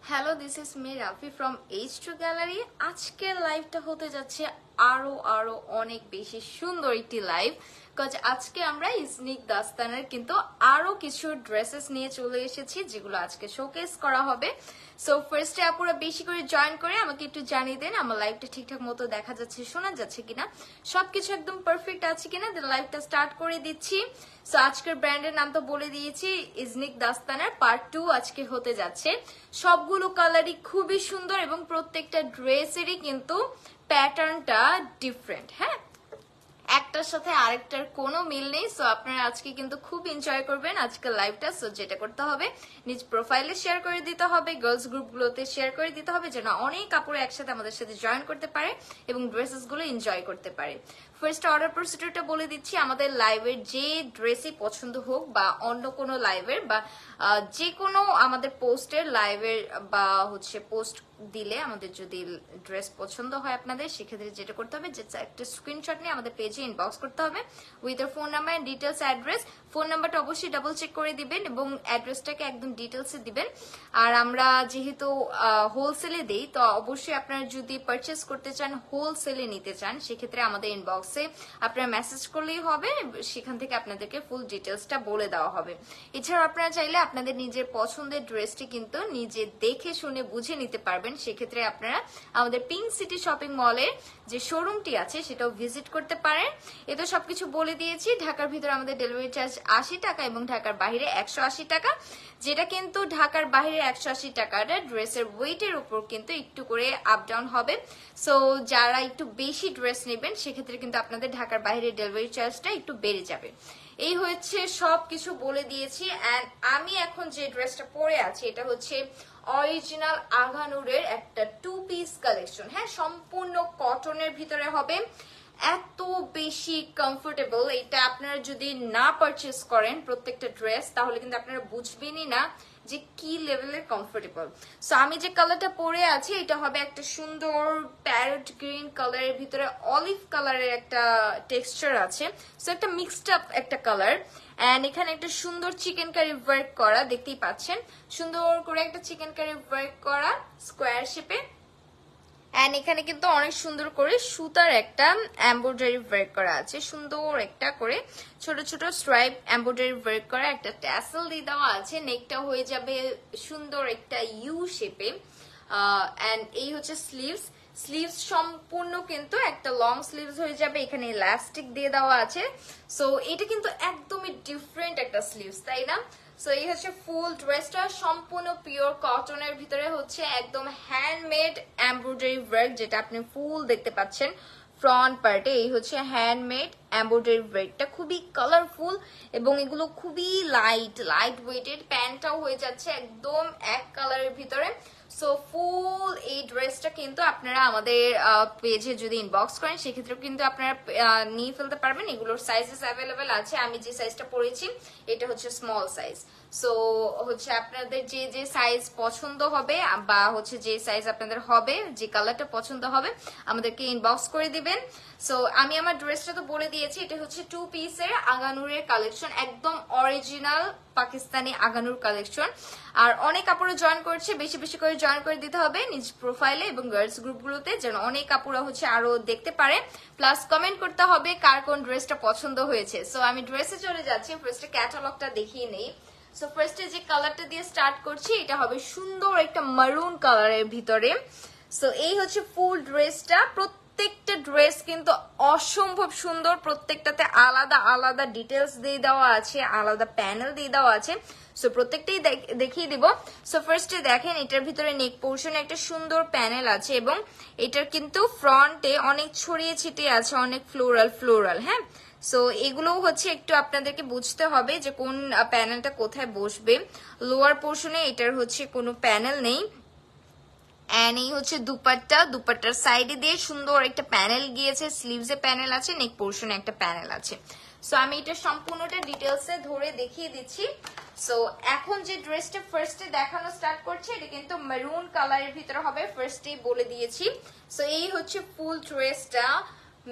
Hello, this is me Rafi from H2 gallery. আজকের লাইভটা হতে যাচ্ছে আরো অনেক বেশি সুন্দর একটি লাইভ, কজ আজকে আমরা ইসনিক দাস্তানের কিন্তু আরো কিছু ড্রেসেস নিয়ে চলে এসেছি যেগুলো আজকে শোকেস করা হবে। সো ফার্স্টে আপুরা বেশি করে জয়েন করে আমাকে একটু জানিয়ে দেন আমার লাইভটা ঠিকঠাক মতো দেখা যাচ্ছে, শোনা যাচ্ছে কিনা, সবকিছু একদম পারফেক্ট আছে কিনা। দেন লাইভটা স্টার্ট করে দিচ্ছি। সো আজকের ব্র্যান্ডের নাম তো বলে দিয়েছি, ইসনিক দাস্তানের পার্ট 2 আজকে হতে যাচ্ছে। সবগুলো কালারই খুবই সুন্দর এবং প্রত্যেকটা ড্রেসেরই কিন্তু প্যাটার্নটা ডিফারেন্ট। হ্যাঁ, একটার সাথে আরেকটার কোনো মিল নেই। সো আপনারা আজকে কিন্তু খুব এনজয় করবেন আজকের লাইভটা। সো যেটা করতে হবে, নিজ প্রোফাইলে শেয়ার করে দিতে হবে, গার্লস গ্রুপগুলোতে শেয়ার করে দিতে হবে, যেন অনেক কাপড় একসাথে আমাদের সাথে জয়েন করতে পারে এবং ড্রেসেসগুলো এনজয় করতে পারে। ফার্স্ট অর্ডার প্রসিডিউরটা বলে দিচ্ছি। আমাদের লাইভের যে ড্রেসই পছন্দ হোক বা অন্য কোনো লাইভের বা যে কোনো আমাদের পোস্টের লাইভের বা পোস্ট দিলে আমাদের যদি ড্রেস পছন্দ হয় আপনাদের, সেক্ষেত্রে যেটা করতে হবে যে একটা স্ক্রিনশট নিয়ে আমাদের পেজে ইনবক্স করতে হবে উইথ এর phone number and details address. Phone নাম্বারটা অবশ্যই ডাবল চেক করে দিবেন এবং অ্যাড্রেসটাকে একদম ডিটেলসে দিবেন। আর আমরা যেহেতু হোলসেলে দেই, তো অবশ্যই আপনারা যদি পারচেস করতে চান, হোলসেলে নিতে চান, সেক্ষেত্রে আমাদের ইনবক্সে আপনারা মেসেজ করলেই হবে, সেখান থেকে আপনাদেরকে ফুল ডিটেলসটা বলে দেওয়া হবে। এছাড়াও আপনারা চাইলে আপনাদের নিজের পছন্দের ড্রেসটি কিন্তু নিজে দেখে শুনে বুঝে নিতে পারবেন। সেক্ষেত্রে আপনারা আমাদের পিঙ্ক সিটি শপিং মলের যে শোরুমটি আছে সেটাও ভিজিট করতে পারেন। এ তো সবকিছু বলে দিয়েছি। ঢাকার ভিতরে আমাদের ডেলিভারি চার্জ 80 টাকা এবং ঢাকার বাইরে 180 টাকা, যেটা কিন্তু ঢাকার বাইরে 180 টাকাটা ড্রেসের ওয়েটের উপর কিন্তু একটু করে আপ ডাউন হবে। সো যারা একটু বেশি ড্রেস নেবেন সেক্ষেত্রে কিন্তু আপনাদের ঢাকার বাইরে ডেলিভারি চার্জটা একটু বেড়ে যাবে। এই হচ্ছে সবকিছু বলে দিয়েছি। এন্ড আমি এখন যে ড্রেসটা পরে আছি এটা হচ্ছে অরিজিনাল আগানুরের একটা 2 পিস কালেকশন। হ্যাঁ, সম্পূর্ণ কটনের ভিতরে হবে, এত বেশি কমফোর্টেবল। এটা আপনারা যদি না পারচেস করেন প্রত্যেকটা ড্রেস, তাহলে কিন্তু আপনারা বুঝবেনই না যে কি লেভেলের কমফোর্টেবল। সো আমি যে কালারটা পরে আছি এটা হবে একটা সুন্দর প্যারট গ্রিন কালারের ভিতরে অলিভ কালারের একটা টেক্সচার আছে। সো একটা মিক্সড আপ একটা কালার। এন্ড এখানে একটা সুন্দর চিকেন কারি ওয়ার্ক করা, দেখতেই পাচ্ছেন, সুন্দর করে একটা চিকেন কারি ওয়ার্ক করা স্কোয়ার শেপে। এন্ড এখানে কিন্তু অনেক সুন্দর করে সুতার একটা এমব্রয়ডারি ওয়ার্ক করা আছে, সুন্দর একটা করে ছোট ছোট স্ট্রাইপ এমব্রয়ডারি ওয়ার্ক করা একটা ট্যাসেল দিয়ে দেওয়া আছে। নেকটা হয়ে যাবে সুন্দর একটা ইউ শেপে। এন্ড এই হচ্ছে স্লিভস সম্পূর্ণ কিন্তু একটা লং স্লিভস হয়ে যাবে, এখানে ইলাস্টিক দিয়ে দেওয়া আছে। সো এটা কিন্তু একদমই ডিফারেন্ট একটা স্লিভস, তাই না? সো এই হচ্ছে ফুল ড্রেসটা, সম্পূর্ণ পিওর কটনের ভিতরে হচ্ছে একদম হ্যান্ডমেড এমব্রয়ডারি ওয়ার্ক, যেটা আপনি ফুল দেখতে পাচ্ছেন ফ্রন্ট পার্টে। এই হচ্ছে হ্যান্ডমেড এমব্রয়ডারি ওয়ার্কটা, খুবই কালারফুল এবং এগুলো খুবই লাইট ওয়েটেড। প্যান্টটাও হয়ে যাচ্ছে একদম এক কালারের ভিতরে। সো ফুল এই ড্রেসটা কিন্তু আপনারা আমাদের পেজে যদি ইনবক্স করেন সেক্ষেত্রে কিন্তু আপনারা নিয়ে ফেলতে পারবেন। এগুলোর সাইজেস অ্যাভেলেবেল আছে। আমি যে সাইজটা পরেছি এটা হচ্ছে স্মল সাইজ। সো আপনাদের যে যে সাইজ পছন্দ হবে বা যে সাইজ আপনাদের হবে, যে কালারটা পছন্দ হবে আমাদেরকে ইনবক্স করে দিবেন। সো আমি আমার ড্রেসটা তো বলে দিয়েছি, এটা হচ্ছে 2 পিসের আগানুরের কালেকশন, একদম অরিজিনাল পাকিস্তানি আগানুর কালেকশন। আর অনেক কাপড়ে জয়েন করছে, বেশি বেশি করে জয়েন করে দিতে হবে নিজ প্রোফাইলে এবং গার্লস গ্রুপগুলোতে, যেন অনেক কাপড় আরো দেখতে পারে। প্লাস কমেন্ট করতে হবে কার কোন ড্রেসটা পছন্দ হয়েছে। সো আমি ড্রেসে চলে যাচ্ছি, ফার্স্টে ক্যাটালগটা দেখিয়ে নেই। সো ফার্স্টে যে কালারটা দিয়ে স্টার্ট করছি এটা হবে সুন্দর একটা মারুন কালারের ভিতরে। সো এই হচ্ছে ফুল ড্রেসটা। প্রত্যেকটা ড্রেস কিন্তু অসম্ভব সুন্দর, প্রত্যেকটাতে আলাদা আলাদা ডিটেলস দিয়ে দেওয়া আছে, আলাদা প্যানেল দিয়ে দেওয়া আছে। সো প্রত্যেকটাই দেখিয়ে দিব। সো ফার্স্টে দেখেন এটার ভিতরে নেক পোর্শনে একটা সুন্দর প্যানেল আছে এবং এটার কিন্তু ফ্রন্টে অনেক ছড়িয়ে ছিটিয়ে আছে, অনেক ফ্লোরাল। হ্যাঁ, সো এগুলো একটু আপনাদেরকে বুঝতে হবে যে কোন প্যানেলটা কোথায় বসবে। লোয়ার পোর্শনে এটার কোনো প্যানেল নেই। এন্ড এই হচ্ছে দুপাট্টার সাইডে দিয়ে সুন্দর একটা প্যানেল গিয়েছে, স্লিভসে প্যানেল আছে, নেক পোর্শনে একটা প্যানেল আছে। সো আমি এটা সম্পূর্ণটা ডিটেলসে ধরে দেখিয়ে দিচ্ছি। সো এখন যে ড্রেসটা ফার্স্টে দেখানো স্টার্ট করছে এটা কিন্তু মেরুন কালারের ভিতরে হবে, ফার্স্টেই বলে দিয়েছি। সো এই হচ্ছে ফুল ড্রেসটা,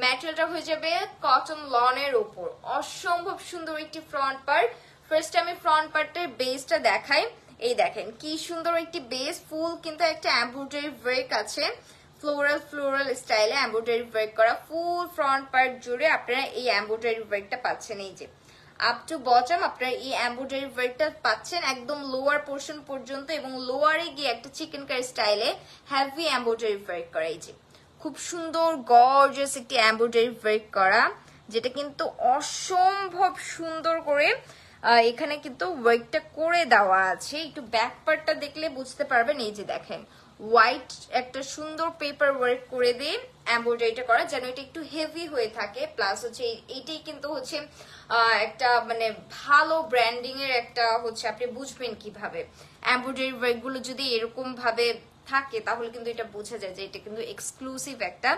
ম্যাটেরিয়ালটা হয়ে যাবে কটন লনের উপর, অসম্ভব সুন্দর একটি ফ্রন্ট পার্ট। ফার্স্টে আমি ফ্রন্ট পার্টের বেসটা দেখাই। এই দেখেন কি সুন্দর একটি বেস, ফুল কিন্তু একটা এমব্রয়ডারি ওয়ার্ক আছে, ফ্লোরাল স্টাইলে এমব্রয়ডারি ওয়ার্ক করা। ফুল ফ্রন্ট পার্ট জুড়ে আপনারা এই এমব্রয়ডারি ওয়ার্কটা পাচ্ছেন। এই যে আপ টু বটম আপনারা এই এমব্রয়ডারি ওয়ার্কটা পাচ্ছেন একদম লোয়ার পোর্শন পর্যন্ত, এবং লোয়ারে গিয়ে একটা চিকেন কারি স্টাইলে হেভি এমব্রয়ডারি ওয়ার্ক করা। এই যে খুব সুন্দর গর্জিয়াস একটি এমব্রয়ডারি ওয়ার্ক করা, যেটা কিন্তু অসম্ভব সুন্দর করে এখানে কিন্তু ওয়ার্কটা করে দেওয়া আছে। একটু ব্যাক পার্টটা দেখলে বুঝতে পারবেন। এই যে দেখেন হোয়াইট একটা সুন্দর পেপার ওয়ার্ক করে দিয়ে এমব্রয়ডারিটা করা, যেন এটা একটু হেভি হয়ে থাকে। প্লাস হচ্ছে এইটাই কিন্তু হচ্ছে একটা মানে ভালো ব্র্যান্ডিং এর একটা হচ্ছে, আপনি বুঝবেন কিভাবে এমব্রয়ডারি ওয়ার্ক গুলো যদি এরকম ভাবে থাকে তাহলে কিন্তু এটা বোঝা যায় যে এটা কিন্তু এক্সক্লুসিভ একটা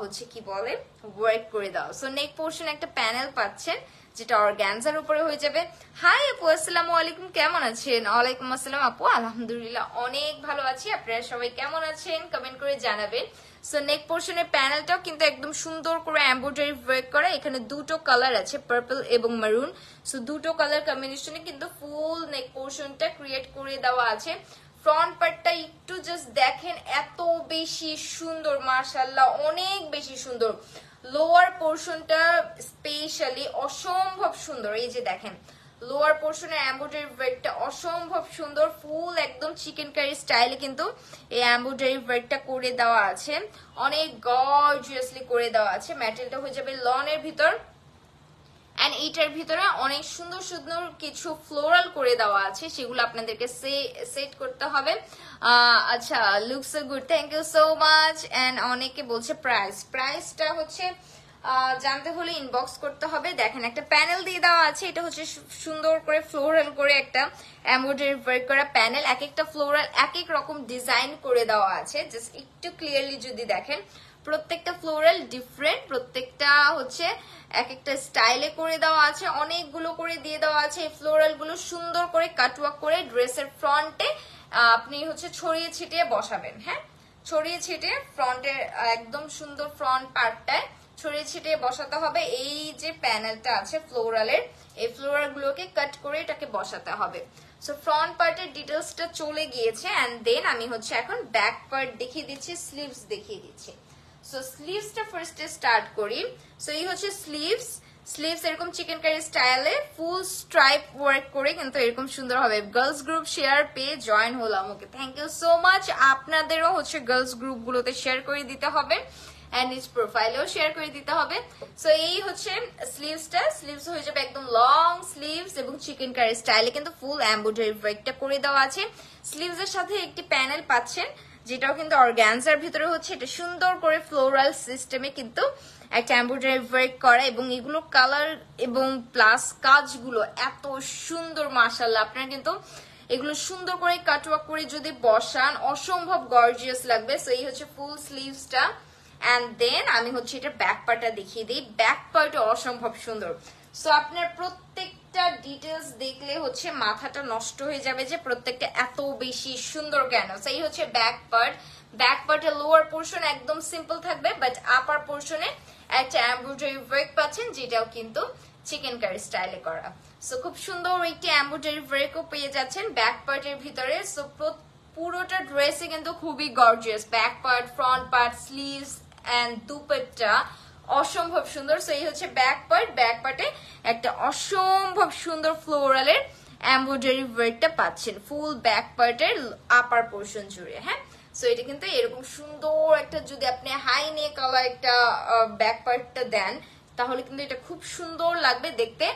হচ্ছে কি বলে ওয়ার্ক করে দাও। সো নেক পোর্শন একটা প্যানেল পাচ্ছেন যেটা অর্গানজার উপরে হয়ে যাবে। হাই আপু, আসসালামু আলাইকুম, কেমন আছেন? ওয়ালাইকুম আসসালাম আপু, আলহামদুলিল্লাহ অনেক ভালো আছি। আপনারা সবাই কেমন আছেন কমেন্ট করে জানাবেন। সো নেক পোর্শনের প্যানেলটাও কিন্তু একদম সুন্দর করে এমব্রয়ডারি ওয়ার্ক করা। এখানে দুটো কালার আছে, পার্পল এবং মারুন। সো দুটো কালার কম্বিনেশনে কিন্তু ফুল নেক পোর্শনটা ক্রিয়েট করে দেওয়া আছে। ফ্রন্ট পার্টটা একটু জাস্ট দেখেন, এত বেশি সুন্দর, মাশাআল্লাহ অনেক বেশি সুন্দর। লোয়ার পোর্শনটা স্পেশালি অসম্ভব সুন্দর। এই যে দেখেন লোয়ার পোর্শনের এমব্রয়ডারি ওয়ার্কটা অসম্ভব সুন্দর, ফুল একদম চিকেন কারি স্টাইলে কিন্তু এই এমব্রয়ডারি ওয়ার্কটা করে দেওয়া আছে, অনেক গর্জিয়াসলি করে দেওয়া আছে। ম্যাটেরিয়ালটা হয়ে যাবে লনের ভিতর, এন্ড এইটার ভিতরে অনেক সুন্দর সুন্দর কিছু ফ্লোরাল করে দেওয়া আছে, সেগুলো আপনাদেরকে সেট করতে হবে। আচ্ছা, looks so good, thank you so much. And অনেকে বলছে প্রাইসটা হচ্ছে জানতে হলে ইনবক্স করতে হবে। দেখেন একটা প্যানেল দিয়ে দেওয়া আছে, এটা হচ্ছে সুন্দর করে ফ্লোরাল করে একটা এমব্রয়ডারি ওয়ার্ক করা প্যানেল। এক একটা ফ্লোরাল এক এক রকম ডিজাইন করে দেওয়া আছে। জাস্ট একটু ক্লিয়ারলি যদি দেখেন প্রত্যেকটা ফ্লোরাল ডিফারেন্ট, প্রত্যেকটা হচ্ছে এক একটা স্টাইলে করে দেওয়া আছে, অনেকগুলো করে দিয়ে দেওয়া আছে। এই ফ্লোরাল গুলো সুন্দর করে কাটওয়ার্ক করে ড্রেসের ফ্রন্টে আপনি হচ্ছে ছড়িয়ে ছিটিয়ে বসাবেন। হ্যাঁ, ছড়িয়ে ছিটিয়ে ফ্রন্টের একদম সুন্দর ফ্রন্ট পার্টটায় ছড়িয়ে ছিটিয়ে বসাতে হবে। এই যে প্যানেলটা আছে ফ্লোরালের, এই ফ্লোরাল গুলোকে কাট করে এটাকে বসাতে হবে। সো ফ্রন্ট পার্টের ডিটেলসটা চলে গিয়েছে, এন্ড দেন আমি হচ্ছে এখন ব্যাক পার্ট দেখিয়ে দিচ্ছি, স্লিভস দেখিয়ে দিচ্ছি। সো স্লিভসটা ফার্স্টে স্টার্ট করি। সো এই হচ্ছে স্লিভস এরকম চিকেন কারি স্টাইলে ফুল স্ট্রাইপ ওয়ার্ক করে কিন্তু এরকম সুন্দর হবে। গার্লস গ্রুপ শেয়ার পেয়ে জয়েন হলাম, okay thank you so much. আপনাদেরও হচ্ছে গার্লস গ্রুপ গুলোতে শেয়ার করে দিতে হবে, এন্ড নিজ প্রোফাইলেও শেয়ার করে দিতে হবে। সো এই হচ্ছে স্লিভস হয়ে যাবে একদম লং স্লিভস এবং চিকেন কারি স্টাইলে কিন্তু ফুল এমব্রয়ডারি ওয়ার্কটা করে দেওয়া আছে। স্লিভস এর সাথে একটি প্যানেল পাচ্ছেন, যেটাও কিন্তু অর্গানজার ভিতরে হচ্ছে, এটা সুন্দর করে ফ্লোরাল সিস্টেমে কিন্তু একটা এমব্রয়ডারি ওয়ার্ক করা, এবং এগুলো কালার এবং প্লাস কাজগুলো এত সুন্দর, মাশাআল্লাহ। আপনারা কিন্তু এগুলো সুন্দর করে কাটওয়ার্ক করে যদি বসান অসম্ভব গর্জিয়াস লাগবে। সো এই হচ্ছে ফুল স্লিভসটা, এন্ড দেন আমি হচ্ছে এটা ব্যাক পার্টটা দেখিয়ে দিই। ব্যাক পার্ট অসম্ভব সুন্দর। সো আপনার প্রত্যেকটা ডিটেলস দেখলে হচ্ছে মাথাটা নষ্ট হয়ে যাবে যে প্রত্যেকটা এত বেশি সুন্দর কেন। সো এই হচ্ছে ব্যাক পার্টের লোয়ার পোর্শন একদম সিম্পল থাকবে, বাট আপার পোর্শনে একটা এমব্রয়ডারি ওয়ার্ক পাচ্ছেন, যেটাও কিন্তু চিকেন কারি স্টাইলে করা। সো খুব সুন্দর একটি এমব্রয়ডারি ওয়ার্কও পেয়ে যাচ্ছেন ব্যাক পার্টের ভিতরে। সো পুরোটা ড্রেসে কিন্তু খুবই gorgeous, back part, front part, sleeves and dupatta অসম্ভব সুন্দর। সো এই হচ্ছে ব্যাক পার্টে একটা অসম্ভব সুন্দর ফ্লোরালের এমব্রয়ডারি ওয়ার্কটা পাচ্ছেন ফুল ব্যাক পার্টের আপার পোর্শন জুড়ে। হ্যাঁ, সো এটা কিন্তু এরকম সুন্দর একটা, যদি আপনি হাই নেক কালার একটা ব্যাক পার্টটা দেন তাহলে কিন্তু এটা খুব সুন্দর লাগবে দেখতে।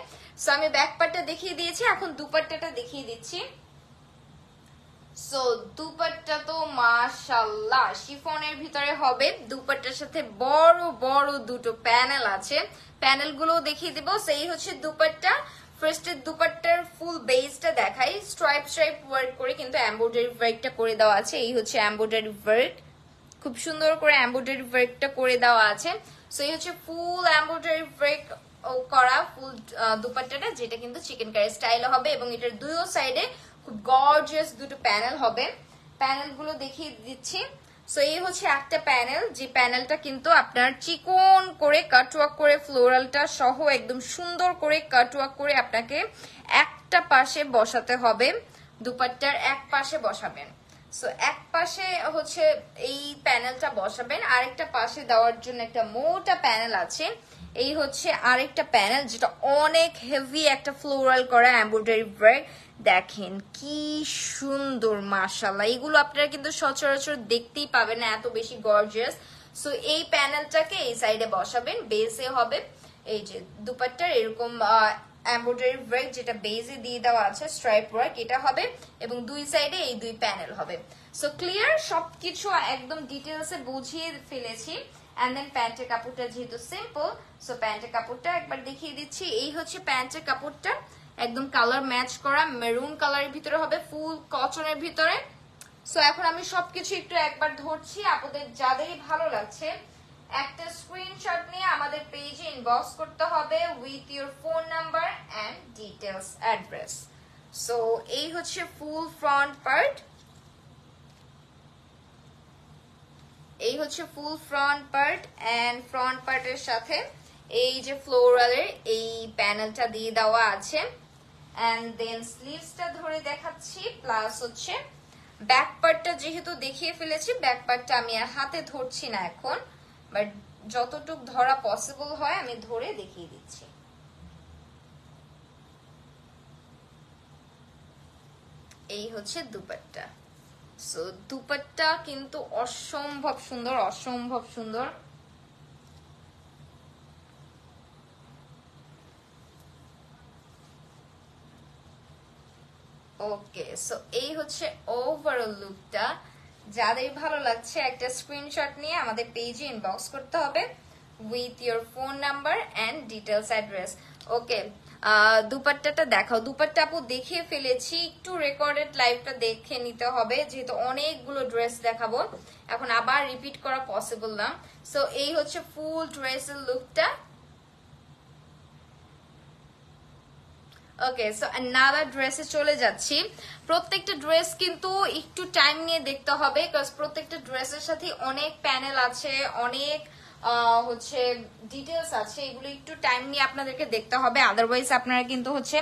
সো আমি ব্যাক পার্টটা দেখিয়ে দিয়েছি, এখন দুপাট্টাটা দেখিয়ে দিচ্ছি। সো দুপাট্টা তো মাশাআল্লাহ শিফনের ভিতরে হবে, দুপাট্টার সাথে বড় বড় দুটো প্যানেল আছে, প্যানেল গুলো দেখিয়ে দিব। সেই হচ্ছে দুপাট্টা। ফার্স্টে দুপাট্টার ফুল বেসটা দেখাই, স্ট্রাইপ ওয়ার্ক করে কিন্তু এমব্রয়ডারি ওয়ার্কটা করে দেওয়া আছে। এই হচ্ছে এমব্রয়ডারি ওয়ার্ক, খুব সুন্দর করে এমব্রয়ডারি ওয়ার্কটা করে দেওয়া আছে। সো এই হচ্ছে ফুল এমব্রয়ডারি ওয়ার্ক করা ফুল দুপাট্টাটা, যেটা কিন্তু চিকেন কারি স্টাইলে হবে, এবং এটার দুই সাইডে খুব গর্জিয়াস দুটো প্যানেল হবে। প্যানেল গুলো দেখিয়ে দিচ্ছি। সো এই হচ্ছে একটা প্যানেল, যে প্যানেলটা কিন্তু আপনার চিকন করে কাটওয়ার্ক করে ফ্লোরালটা সহ একদম সুন্দর করে কাটওয়ার্ক করে আপনাকে একটা পাশে বসাতে হবে। দুপাট্টার এক পাশে বসাবেন। সো এক পাশে হচ্ছে এই প্যানেলটা বসাবেন, আরেকটা পাশে দেওয়ার জন্য একটা মোটা প্যানেল আছে। এই হচ্ছে আরেকটা প্যানেল, যেটা অনেক হেভি একটা ফ্লোরাল করা এমব্রয়ডারি ওয়ার্ক। দেখেন কি সুন্দর, মাশাআল্লাহ। এগুলো আপনারা কিন্তু সচরাচর দেখতেই পাবেন না, এত বেশি গর্জিয়াস। সো এই প্যানেলটাকে এই সাইডে বসাবেন, বেসে হবে এই যে দুপাট্টার এরকম এমব্রয়ডারি ওয়ার্ক, যেটা বেজে দিয়ে দেওয়া আছে স্ট্রাইপ ওয়ার্ক, এটা হবে। এবং দুই সাইডে এই দুই প্যানেল হবে। সো ক্লিয়ার, সবকিছু একদম ডিটেলসে বুঝিয়ে ফেলেছি। এন্ড দেন প্যান্টের কাপড়টা যেহেতু সিম্পল, সো প্যান্টের কাপড়টা একবার দেখিয়ে দিচ্ছি। এই হচ্ছে প্যান্টের কাপড়টা, একদম কালার ম্যাচ করা মেরুন কালারের ভিতরে হবে, ফুল কটনের ভিতরে। সো এখন আমি সবকিছু একটু একবার ধরছি, আপনাদের যাদেরই ভালো লাগছে একটা স্ক্রিনশট নিয়ে আমাদের পেজে ইনবক্স করতে হবে with your phone number and details address. So এই হচ্ছে ফুল ফ্রন্ট পার্ট, এই হচ্ছে full front part. And front পার্টের সাথে এই যে ফ্লোরালের এই প্যানেলটা দিয়ে দেওয়া আছে। এন্ড দেন স্লিভসটা ধরে দেখাচ্ছি, প্লাস হচ্ছে ব্যাক পার্টটা যেহেতু দেখিয়ে ফেলেছি, ব্যাক পার্টটা আমি আর হাতে ধরছি না এখন, বাট যতটুক ধরা পসিবল হয় আমি ধরে দেখিয়ে দিচ্ছি। এই হচ্ছে দুপাট্টা। সো দুপাট্টা কিন্তু অসম্ভব সুন্দর, অসম্ভব সুন্দর। ওকে, সো এই হচ্ছে ওভারঅল লুকটা। যাদের ভালো লাগছে একটা স্ক্রিনশট নিয়ে আমাদের পেজে ইনবক্স করতে হবে with your phone number and details address. Okay, দুপাট্টাটা দেখাও। দুপাট্টা আপু দেখিয়ে ফেলেছি, একটু রেকর্ডেড লাইভটা দেখে নিতে হবে, যেহেতু অনেকগুলো ড্রেস দেখাবো, এখন আবার রিপিট করা পসিবল না। সো এই হচ্ছে ফুল ড্রেসের লুকটা। ওকে, সো অ্যানাদার ড্রেসে চলে যাচ্ছি। প্রত্যেকটা ড্রেস কিন্তু একটু টাইম নিয়ে দেখতে হবে, বিকজ প্রত্যেকটা ড্রেসের সাথে অনেক প্যানেল আছে, অনেক হচ্ছে ডিটেলস আছে, এগুলো একটু টাইম নিয়ে আপনাদেরকে দেখতে হবে, আদারওয়াইজ আপনারা কিন্তু হচ্ছে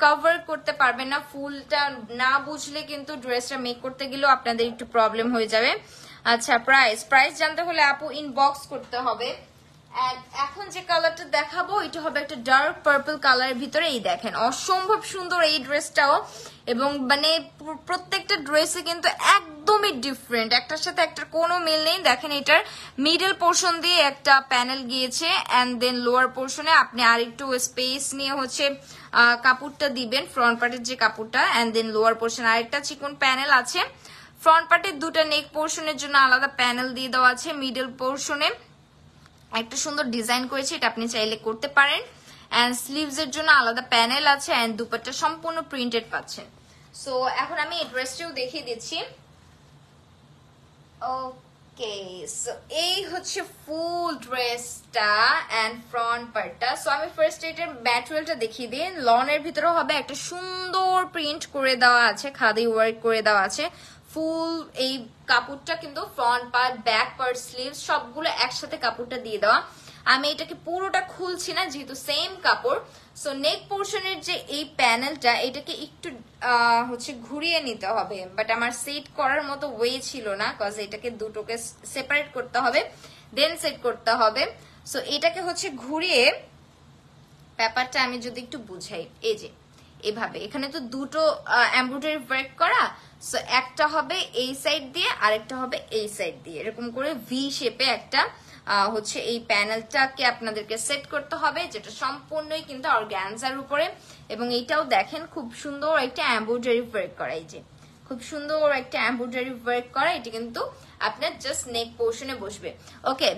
কভার করতে পারবেন না। ফুলটা না বুঝলে কিন্তু ড্রেসটা মেক করতে গেলেও আপনাদের একটু প্রবলেম হয়ে যাবে। আচ্ছা, প্রাইস জানতে হলে আপু ইনবক্স করতে হবে। এখন যে কালারটা দেখাবো এটা হবে একটা ডার্ক পার্পল কালারের ভিতরে। এই দেখেন অসম্ভব সুন্দর এই ড্রেসটাও, এবং মানে প্রত্যেকটা ড্রেসে কিন্তু একদমই ডিফারেন্ট, একটার সাথে একটার কোনো মিল নেই। দেখেন এটার মিডল পোর্শন দিয়ে একটা প্যানেল গিয়েছে, এন্ড দেন লোয়ার পোর্শনে আপনি আরেকটু স্পেস নিয়ে হচ্ছে কাপড়টা দিবেন, ফ্রন্ট পার্টের যে কাপড়টা, এন্ড দেন লোয়ার পোর্শন আরেকটা চিকন প্যানেল আছে। ফ্রন্ট পার্টের দুটা নেক পোর্শনের জন্য আলাদা প্যানেল দিয়ে দেওয়া আছে, মিডল পোর্শনে একটা সুন্দর ডিজাইন করেছে, এটা আপনি চাইলে করতে পারেন। এন্ড স্লিভস এর জন্য আলাদা প্যানেল আছে, এন্ড দুপাট্টা সম্পূর্ণ প্রিন্টেড পাচ্ছেন। সো এখন আমি এই ড্রেসটাও দেখিয়ে দিচ্ছি। ওকে, সো এই হচ্ছে ফুল ড্রেসটা এন্ড ফ্রন্ট পার্টটা। সো আমি ফার্স্ট এটার ম্যাটেরিয়ালটা দেখিয়ে দিই। লনের ভিতরেও হবে একটা সুন্দর প্রিন্ট করে দেওয়া আছে, খাদি ওয়ার্ক করে দেওয়া আছে। ফুল এই কাপড়টা কিন্তু front part, back part, sleeves সবগুলো একসাথে কাপড়টা দিয়ে দেওয়া। আমি এটাকে পুরোটা খুলছি না যেহেতু সেম কাপড়। সো নেক পোর্শনের যে এই প্যানেলটা, এটাকে একটু হচ্ছে ঘুরিয়ে নিতে হবে, বাট আমার সেট করার মতো ওয়ে ছিল না, কজ এটাকে দুটোকে সেপারেট করতে হবে, দেন সেট করতে হবে। সো এটাকে হচ্ছে ঘুরিয়ে, ব্যাপারটা আমি যদি একটু বুঝাই, এই যে এভাবে এখানে তো দুটো এমব্রয়ডারি ওয়ার্ক করা, সো একটা হবে এই সাইড দিয়ে, আরেকটা হবে এই সাইড দিয়ে, এরকম করে ভি শেপে একটা হচ্ছে এই প্যানেলটাকে আপনাদেরকে সেট করতে হবে, যেটা সম্পূর্ণই কিন্তু অর্গানজার উপরে। এবং এইটাও দেখেন খুব সুন্দর একটা এমব্রয়ডারি ওয়ার্ক করা, এই যে খুব সুন্দর একটা এমব্রয়ডারি ওয়ার্ক করা, এটা কিন্তু আপনার জাস্ট নেক পোর্শনে বসবে। ওকে,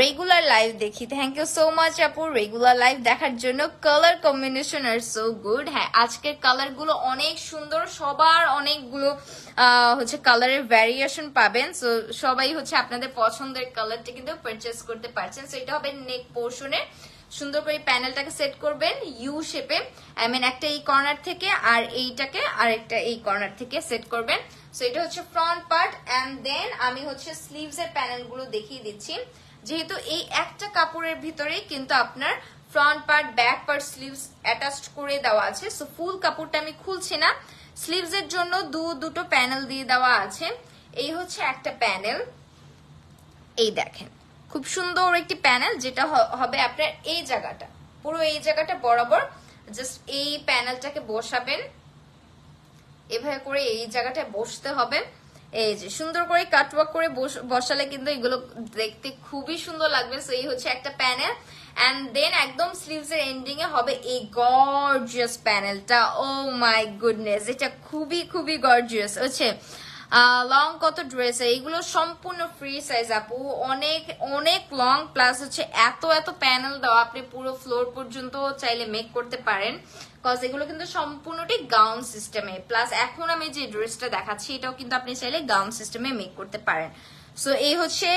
রেগুলার লাইভ দেখি, থ্যাংক ইউ সো মাচ আপু রেগুলার লাইভ দেখার জন্য। কালার কম্বিনেশন আর সো গুড। হ্যাঁ, আজকের কালার গুলো অনেক সুন্দর, সবার অনেকগুলো হচ্ছে কালারের ভ্যারিয়েশন পাবেন। সো সবাই হচ্ছে আপনাদের পছন্দের কালারটা কিন্তু পারচেস করতে পারছেন। সো এটা হবে নেক পোর্শনে, সুন্দর করে প্যানেলটাকে সেট করবেন ইউ শেপে, আই মিন একটা এই কর্নার থেকে আর এইটাকে আরেকটা এই কর্নার থেকে সেট করবেন। সো এটা হচ্ছে ফ্রন্ট পার্ট, এন্ড দেন আমি হচ্ছে স্লিভস এর প্যানেল গুলো দেখিয়ে দিচ্ছি। যেহেতু এই একটা কাপড়ের ভিতরেই কিন্তু আপনার front part back part sleeves attached করে দেওয়া আছে। সো ফুল কাপড়টা আমি খুলছি না, স্লিভস এর জন্য দুটো প্যানেল দিয়ে দেওয়া আছে। এই হচ্ছে একটা প্যানেল, এই দেখেন খুব সুন্দর একটি প্যানেল, যেটা হবে আপনার এই জায়গাটা, পুরো এই জায়গাটা বরাবর জাস্ট এই প্যানেলটাকে বসাবেন এভাবে করে, এই জায়গাটায় বসতে হবে। এই যে সুন্দর করে কাটওয়ার্ক করে বসালে কিন্তু এগুলো দেখতে খুবই সুন্দর লাগবে। সো এই হচ্ছে একটা প্যানেল, এন্ড দেন একদম স্লিভস এর এন্ডিং এ হবে এই গর্জিয়াস প্যানেলটা। ও মাই গুডনেস, এটা খুবই খুবই গর্জিয়াস হচ্ছে। লং কত ড্রেস, এইগুলো সম্পূর্ণ ফ্রি সাইজ আপু, অনেক অনেক লং, প্লাস হচ্ছে এত এত প্যানেল দেওয়া, আপনি পুরো ফ্লোর পর্যন্ত চাইলে মেক করতে পারেন, কজ এগুলো কিন্তু সম্পূর্ণটাই গাউন সিস্টেমে। প্লাস এখন আমি যে ড্রেসটা দেখাচ্ছি এটাও কিন্তু আপনি চাইলে গাউন সিস্টেমে মেক করতে পারেন। সো এই হচ্ছে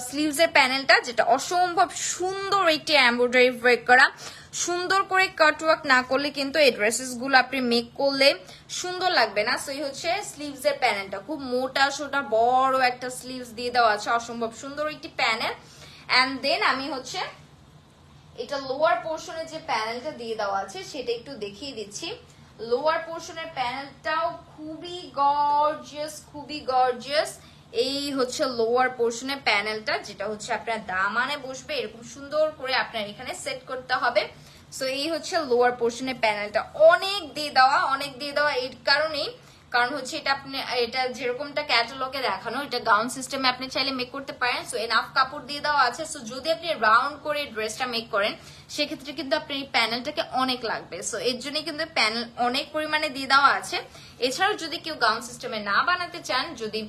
স্লিভস এর প্যানেলটা, যেটা অসম্ভব সুন্দর একটি এমব্রয়ডারি ওয়ার্ক করা। সুন্দর করে কাটওয়ার্ক না করলে কিন্তু এই ড্রেসেস গুলো আপনি মেক করলে সুন্দর লাগবে না। সো এই হচ্ছে স্লিভস এর প্যানেলটা, খুব মোটা সোটা বড় একটা স্লিভস দিয়ে দেওয়া আছে, অসম্ভব সুন্দর একটি প্যানেল। এন্ড দেন আমি হচ্ছে এটা লোয়ার পোর্শনে যে প্যানেলটা দিয়ে দেওয়া আছে সেটা একটু দেখিয়ে দিচ্ছি। লোয়ার পোর্শনের প্যানেলটাও খুবই গর্জিয়াস, খুবই গর্জিয়াস। এই হচ্ছে লোয়ার পোর্শনের প্যানেলটা, যেটা হচ্ছে আপনার দামানে বসবে, এরকম সুন্দর করে আপনার এখানে সেট করতে হবে। সো এই হচ্ছে লোয়ার পোর্শনের প্যানেলটা, অনেক দিয়ে দেওয়া, অনেক দিয়ে দেওয়া এর কারণেই, কারণ হচ্ছে এটা আপনি এটা যেরকমটা ক্যাটালগে দেখানো, এটা গাউন সিস্টেমে আপনি চাইলে মেক করতে পারেন। সো এনাফ কাপড় দিয়ে দেওয়া আছে। সো যদি আপনি রাউন্ড করে ড্রেসটা মেক করেন সেক্ষেত্রে কিন্তু আপনার এই প্যানেলটাকে অনেক লাগবে। সো এর জন্য কিন্তু প্যানেল অনেক পরিমাণে দিয়ে দেওয়া আছে। এছাড়াও যদি কেউ গাউন সিস্টেমে না বানাতে চান, যদি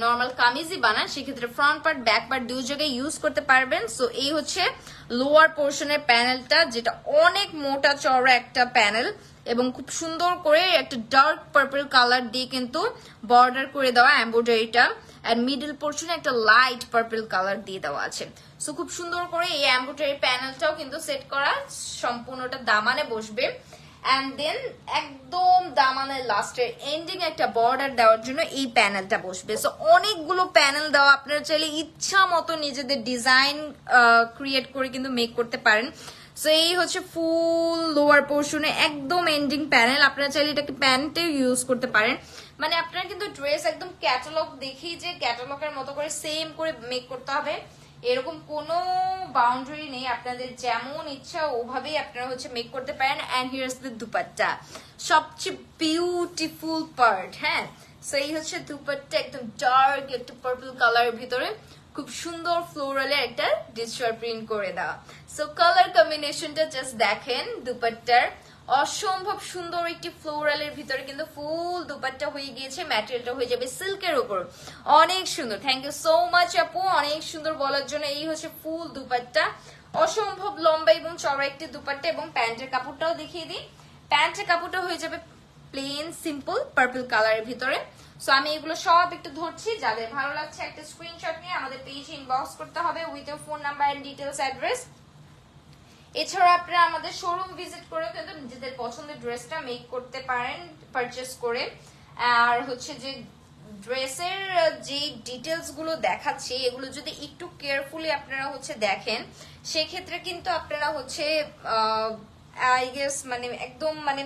নর্মাল কামিজই বানান, সেক্ষেত্রে ফ্রন্ট পার্ট ব্যাক পার্ট দুই জায়গায় ইউজ করতে পারবেন। সো এই হচ্ছে লোয়ার পোর্শনের প্যানেলটা, যেটা অনেক মোটা চওড়া একটা প্যানেল, এবং খুব সুন্দর করে একটা ডার্ক পার্পল কালার দিয়ে কিন্তু বর্ডার করে দেওয়া এমব্রয়ডারিটা, আর মিডল পোর্শনে একটা লাইট পার্পল কালার দিয়ে দেওয়া আছে। সো খুব সুন্দর করে এই এমব্রয়ডারি প্যানেলটাও কিন্তু সেট করা, সম্পূর্ণটা দামানে বসবে। এন্ড দেন একদম দামানের লাস্টের এন্ডিং একটা বর্ডার দেওয়ার জন্য এই প্যানেলটা বসবে। সো অনেকগুলো প্যানেল দেওয়া, আপনারা চাইলে ইচ্ছা মতো নিজেদের ডিজাইন ক্রিয়েট করে কিন্তু মেক করতে পারেন। সো এই হচ্ছে ফুল লোয়ার পোর্শনে একদম এন্ডিং প্যানেল, আপনারা চাইলে এটাকে প্যান্টে ইউজ করতে পারেন। মানে আপনারা কিন্তু ড্রেস একদম ক্যাটালগ দেখি যে ক্যাটালগের মতো করে সেম করে মেক করতে হবে এরকম কোনো বাউন্ডারি নেই, আপনাদের যেমন ইচ্ছা ওভাবেই আপনারা হচ্ছে মেক করতে পারেন। এন্ড হিয়ার্স দ্য দুপাট্টা, সবচেয়ে বিউটিফুল পার্ট। হ্যাঁ, সো এই হচ্ছে দুপাট্টা, একদম ডার্ক একটা পার্পল কালারের ভিতরে খুব সুন্দর ফ্লোরালের একটা ডিজিটাল প্রিন্ট করে দেওয়া। সো কালার কম্বিনেশনটা জাস্ট দেখেন, দুপাট্টার অসম্ভব সুন্দর একটি ফ্লোরালের ভিতরে কিন্তু ফুল দুপাট্টা হয়ে গিয়েছে, ম্যাটেরিয়ালটা হয়ে যাবে সিল্কের উপর, অনেক সুন্দর। থ্যাংক ইউ সো মাচ আপু, অনেক সুন্দর বলার জন্য। এই হচ্ছে ফুল দুপাট্টা, অসম্ভব লম্বা এবং চওড়া একটি দুপাট্টা। এবং প্যান্টের কাপড়টাও দেখিয়ে দিই, প্যান্টের কাপড়টা হয়ে যাবে প্লেন সিম্পল পার্পল কালারের ভিতরে। সো আমি এগুলো সব একটু ধরছি, যাদের ভালো লাগছে একটা স্ক্রিনশট নিয়ে আমাদের পেজে ইনবক্স করতে হবে with your phone number and details address. এছাড়া আপনারা আমাদের শোরুম ভিজিট করে কিন্তু নিজেদের পছন্দের ড্রেসটা মেক করতে পারেন পারচেস করে। আর হচ্ছে যে ড্রেসের যে ডিটেলস গুলো দেখাচ্ছি এগুলো যদি একটু কেয়ারফুলি আপনারা হচ্ছে দেখেন, সেক্ষেত্রে কিন্তু আপনারা হচ্ছে আই গেস মানে একদম মানে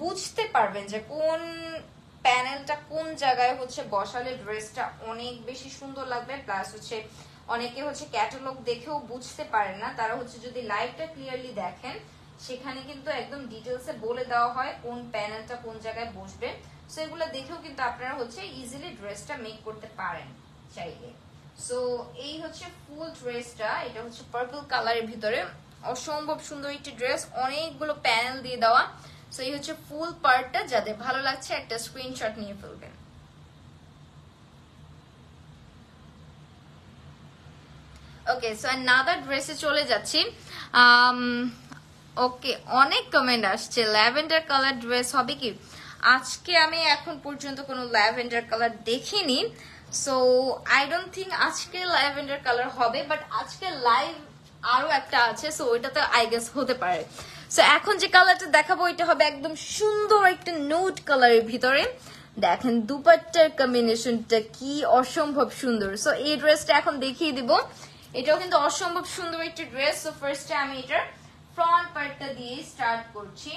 বুঝতে পারবেন যে কোন প্যানেলটা কোন জায়গায় হচ্ছে বসালে ড্রেসটা অনেক বেশি সুন্দর লাগবে। প্লাস হচ্ছে অনেকে হচ্ছে ক্যাটালগ দেখেও বুঝতে পারেন না, তারা হচ্ছে যদি লাইভটা ক্লিয়ারলি দেখেন সেখানে কিন্তু একদম ডিটেলসে বলে দেওয়া হয় কোন প্যানেলটা কোন জায়গায় বসবে। সো এগুলো দেখেও কিন্তু আপনারা হচ্ছে ইজিলি ড্রেসটা মেক করতে পারেন চাইলে। সো এই হচ্ছে ফুল ড্রেসটা, এটা হচ্ছে পার্পল কালারের ভিতরে অসম্ভব সুন্দর একটি ড্রেস, অনেকগুলো প্যানেল দিয়ে দেওয়া। সো এই হচ্ছে ফুল পার্টটা, যাদের ভালো লাগছে একটা স্ক্রিনশট নিয়ে ফেলবেন। ওকে, সো অ্যানাদার ড্রেসে চলে যাচ্ছি। ওকে, অনেক কমেন্ট আসছে ল্যাভেন্ডার কালার ড্রেস হবে কি। আজকে আমি এখন পর্যন্ত কোনো ল্যাভেন্ডার কালার দেখিনি, সো আই ডোন্ট থিঙ্ক আজকে ল্যাভেন্ডার কালার হবে, বাট আজকে লাইভ আরো একটা আছে, সো ওইটাতে আই গেস হতে পারে। সো এখন যে কালারটা দেখাবো এটা হবে একদম সুন্দর একটা নোট কালারের ভিতরে। দেখেন দুপাট্টার কম্বিনেশনটা কি অসম্ভব সুন্দর। সো এই ড্রেসটা এখন দেখিয়ে দিব, এটাও কিন্তু অসম্ভব সুন্দর একটা ড্রেস। সো ফার্স্টে আমি এটার ফ্রন্ট পার্টটা দিয়ে স্টার্ট করছি।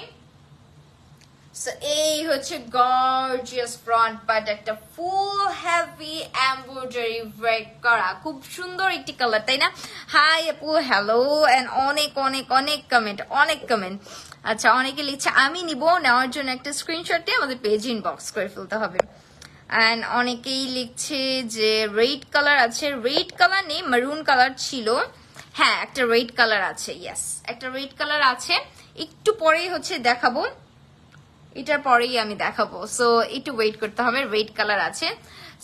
সো এই হচ্ছে গর্জিয়াস ফ্রন্ট পার্ট, একটা ফুল হেভি এমব্রয়ডারি ওয়ার্ক করা, খুব সুন্দর একটি কালার, তাই না? হাই আপু, হ্যালো, এন্ড অনেক অনেক অনেক কমেন্ট। আচ্ছা, অনেকে লিখছে আমি নিব, নেওয়ার জন্য একটা স্ক্রিনশটে আমাদের পেজ ইনবক্স করে ফেলতে হবে। অ্যান্ড অনেকেই লিখছে যে রেড কালার আছে, রেড কালার নেই, মারুন কালার ছিল। হ্যাঁ, একটা রেড কালার আছে, ইয়েস, একটা রেড কালার আছে, একটু পরেই হচ্ছে দেখাবো, এটার পরেই আমি দেখাবো, সো একটু ওয়েট করতে হবে। রেড কালার আছে।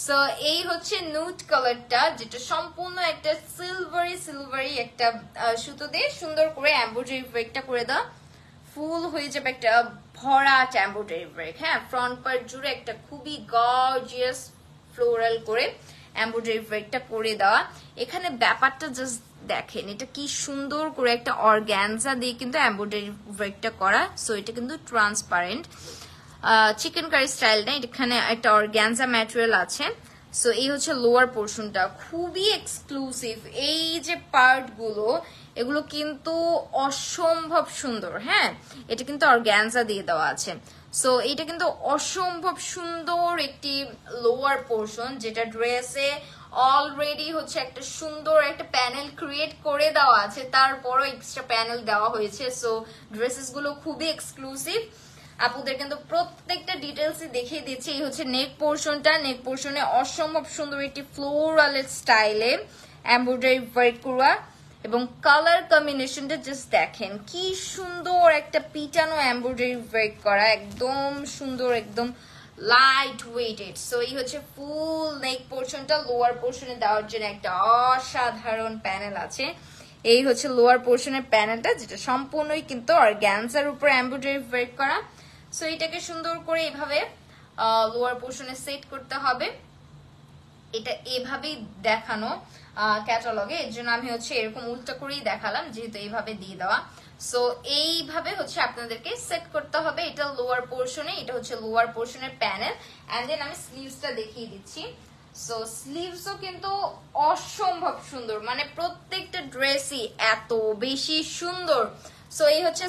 সো এই হচ্ছে নুট কালারটা, যেটা সম্পূর্ণ একটা সিলভারি একটা সুতো দিয়ে সুন্দর করে এমব্রয়ডারি ওয়ার্কটা করে দাও, ফুল হয়ে যাবে একটা ভরা এমব্রয়ডারি ওয়ার্ক। হ্যাঁ, ফ্রন্ট পার্ট জুড়ে একটা খুবই গর্জিয়াস ফ্লোরাল করে এমব্রয়ডারি ওয়ার্কটা করে দেওয়া। এখানে ব্যাপারটা জাস্ট দেখেন, এটা কি সুন্দর করে একটা অর্গানজা দিয়ে কিন্তু এমব্রয়ডারি ওয়ার্কটা করা। সো এটা কিন্তু ট্রান্সপারেন্ট, চিকেন কারি স্টাইল না, এখানে একটা অর্গানজা ম্যাটেরিয়াল আছে। সো এই হচ্ছে লোয়ার পোর্শনটা, খুবই এক্সক্লুসিভ। এই যে পার্ট গুলো, এগুলো কিন্তু অসম্ভব সুন্দর। হ্যাঁ, এটা কিন্তু অর্গানজা দিয়ে দেওয়া আছে। সো এটা কিন্তু অসম্ভব সুন্দর একটি লোয়ার পোর্শন, যেটা ড্রেসে অলরেডি হচ্ছে একটা সুন্দর একটা প্যানেল ক্রিয়েট করে দেওয়া আছে, তারপরও এক্সট্রা প্যানেল দেওয়া হয়েছে। সো ড্রেসেস গুলো খুবই এক্সক্লুসিভ। আপুদের কিন্তু প্রত্যেকটা ডিটেলসই দেখিয়ে দিচ্ছি। এই হচ্ছে নেক পোর্শনটা, নেক পোর্শনে অসম্ভব সুন্দর একটি ফ্লোরাল স্টাইলে এমব্রয়ডারি ওয়ার্ক করা, এবং কালার কম্বিনেশনটা জাস্ট দেখেন কি সুন্দর, একটা পিটানো এমব্রয়ডারি ওয়ার্ক করা, একদম সুন্দর, একদম লাইট ওয়েটেড। সো এই হচ্ছে ফুল নেক পোর্শনটা। লোয়ার পোর্শনে দেওয়ার জন্য একটা অসাধারণ প্যানেল আছে। এই হচ্ছে লোয়ার পোর্শনের প্যানেলটা, যেটা সম্পূর্ণই কিন্তু অর্গানজার উপর এমব্রয়ডারি ওয়ার্ক করা। সো এটাকে সুন্দর করে এভাবে লোয়ার পোর্শনে সেট করতে হবে। এটা এভাবেই দেখানো ক্যাটালগে, এর জন্য আমি হচ্ছে এরকম উল্টা করেই দেখালাম, যেহেতু এইভাবে দিয়ে দেওয়া। সো এইভাবে হচ্ছে আপনাদেরকে সেট করতে হবে। এটা লোয়ার পোর্শনে, এটা হচ্ছে লোয়ার পোর্শনের প্যানেল। এন্ড দেন আমি স্লিভসটা দেখিয়ে দিচ্ছি। সো স্লিভসও কিন্তু অসম্ভব সুন্দর, মানে প্রত্যেকটা ড্রেসই এত বেশি সুন্দর। সো এই হচ্ছে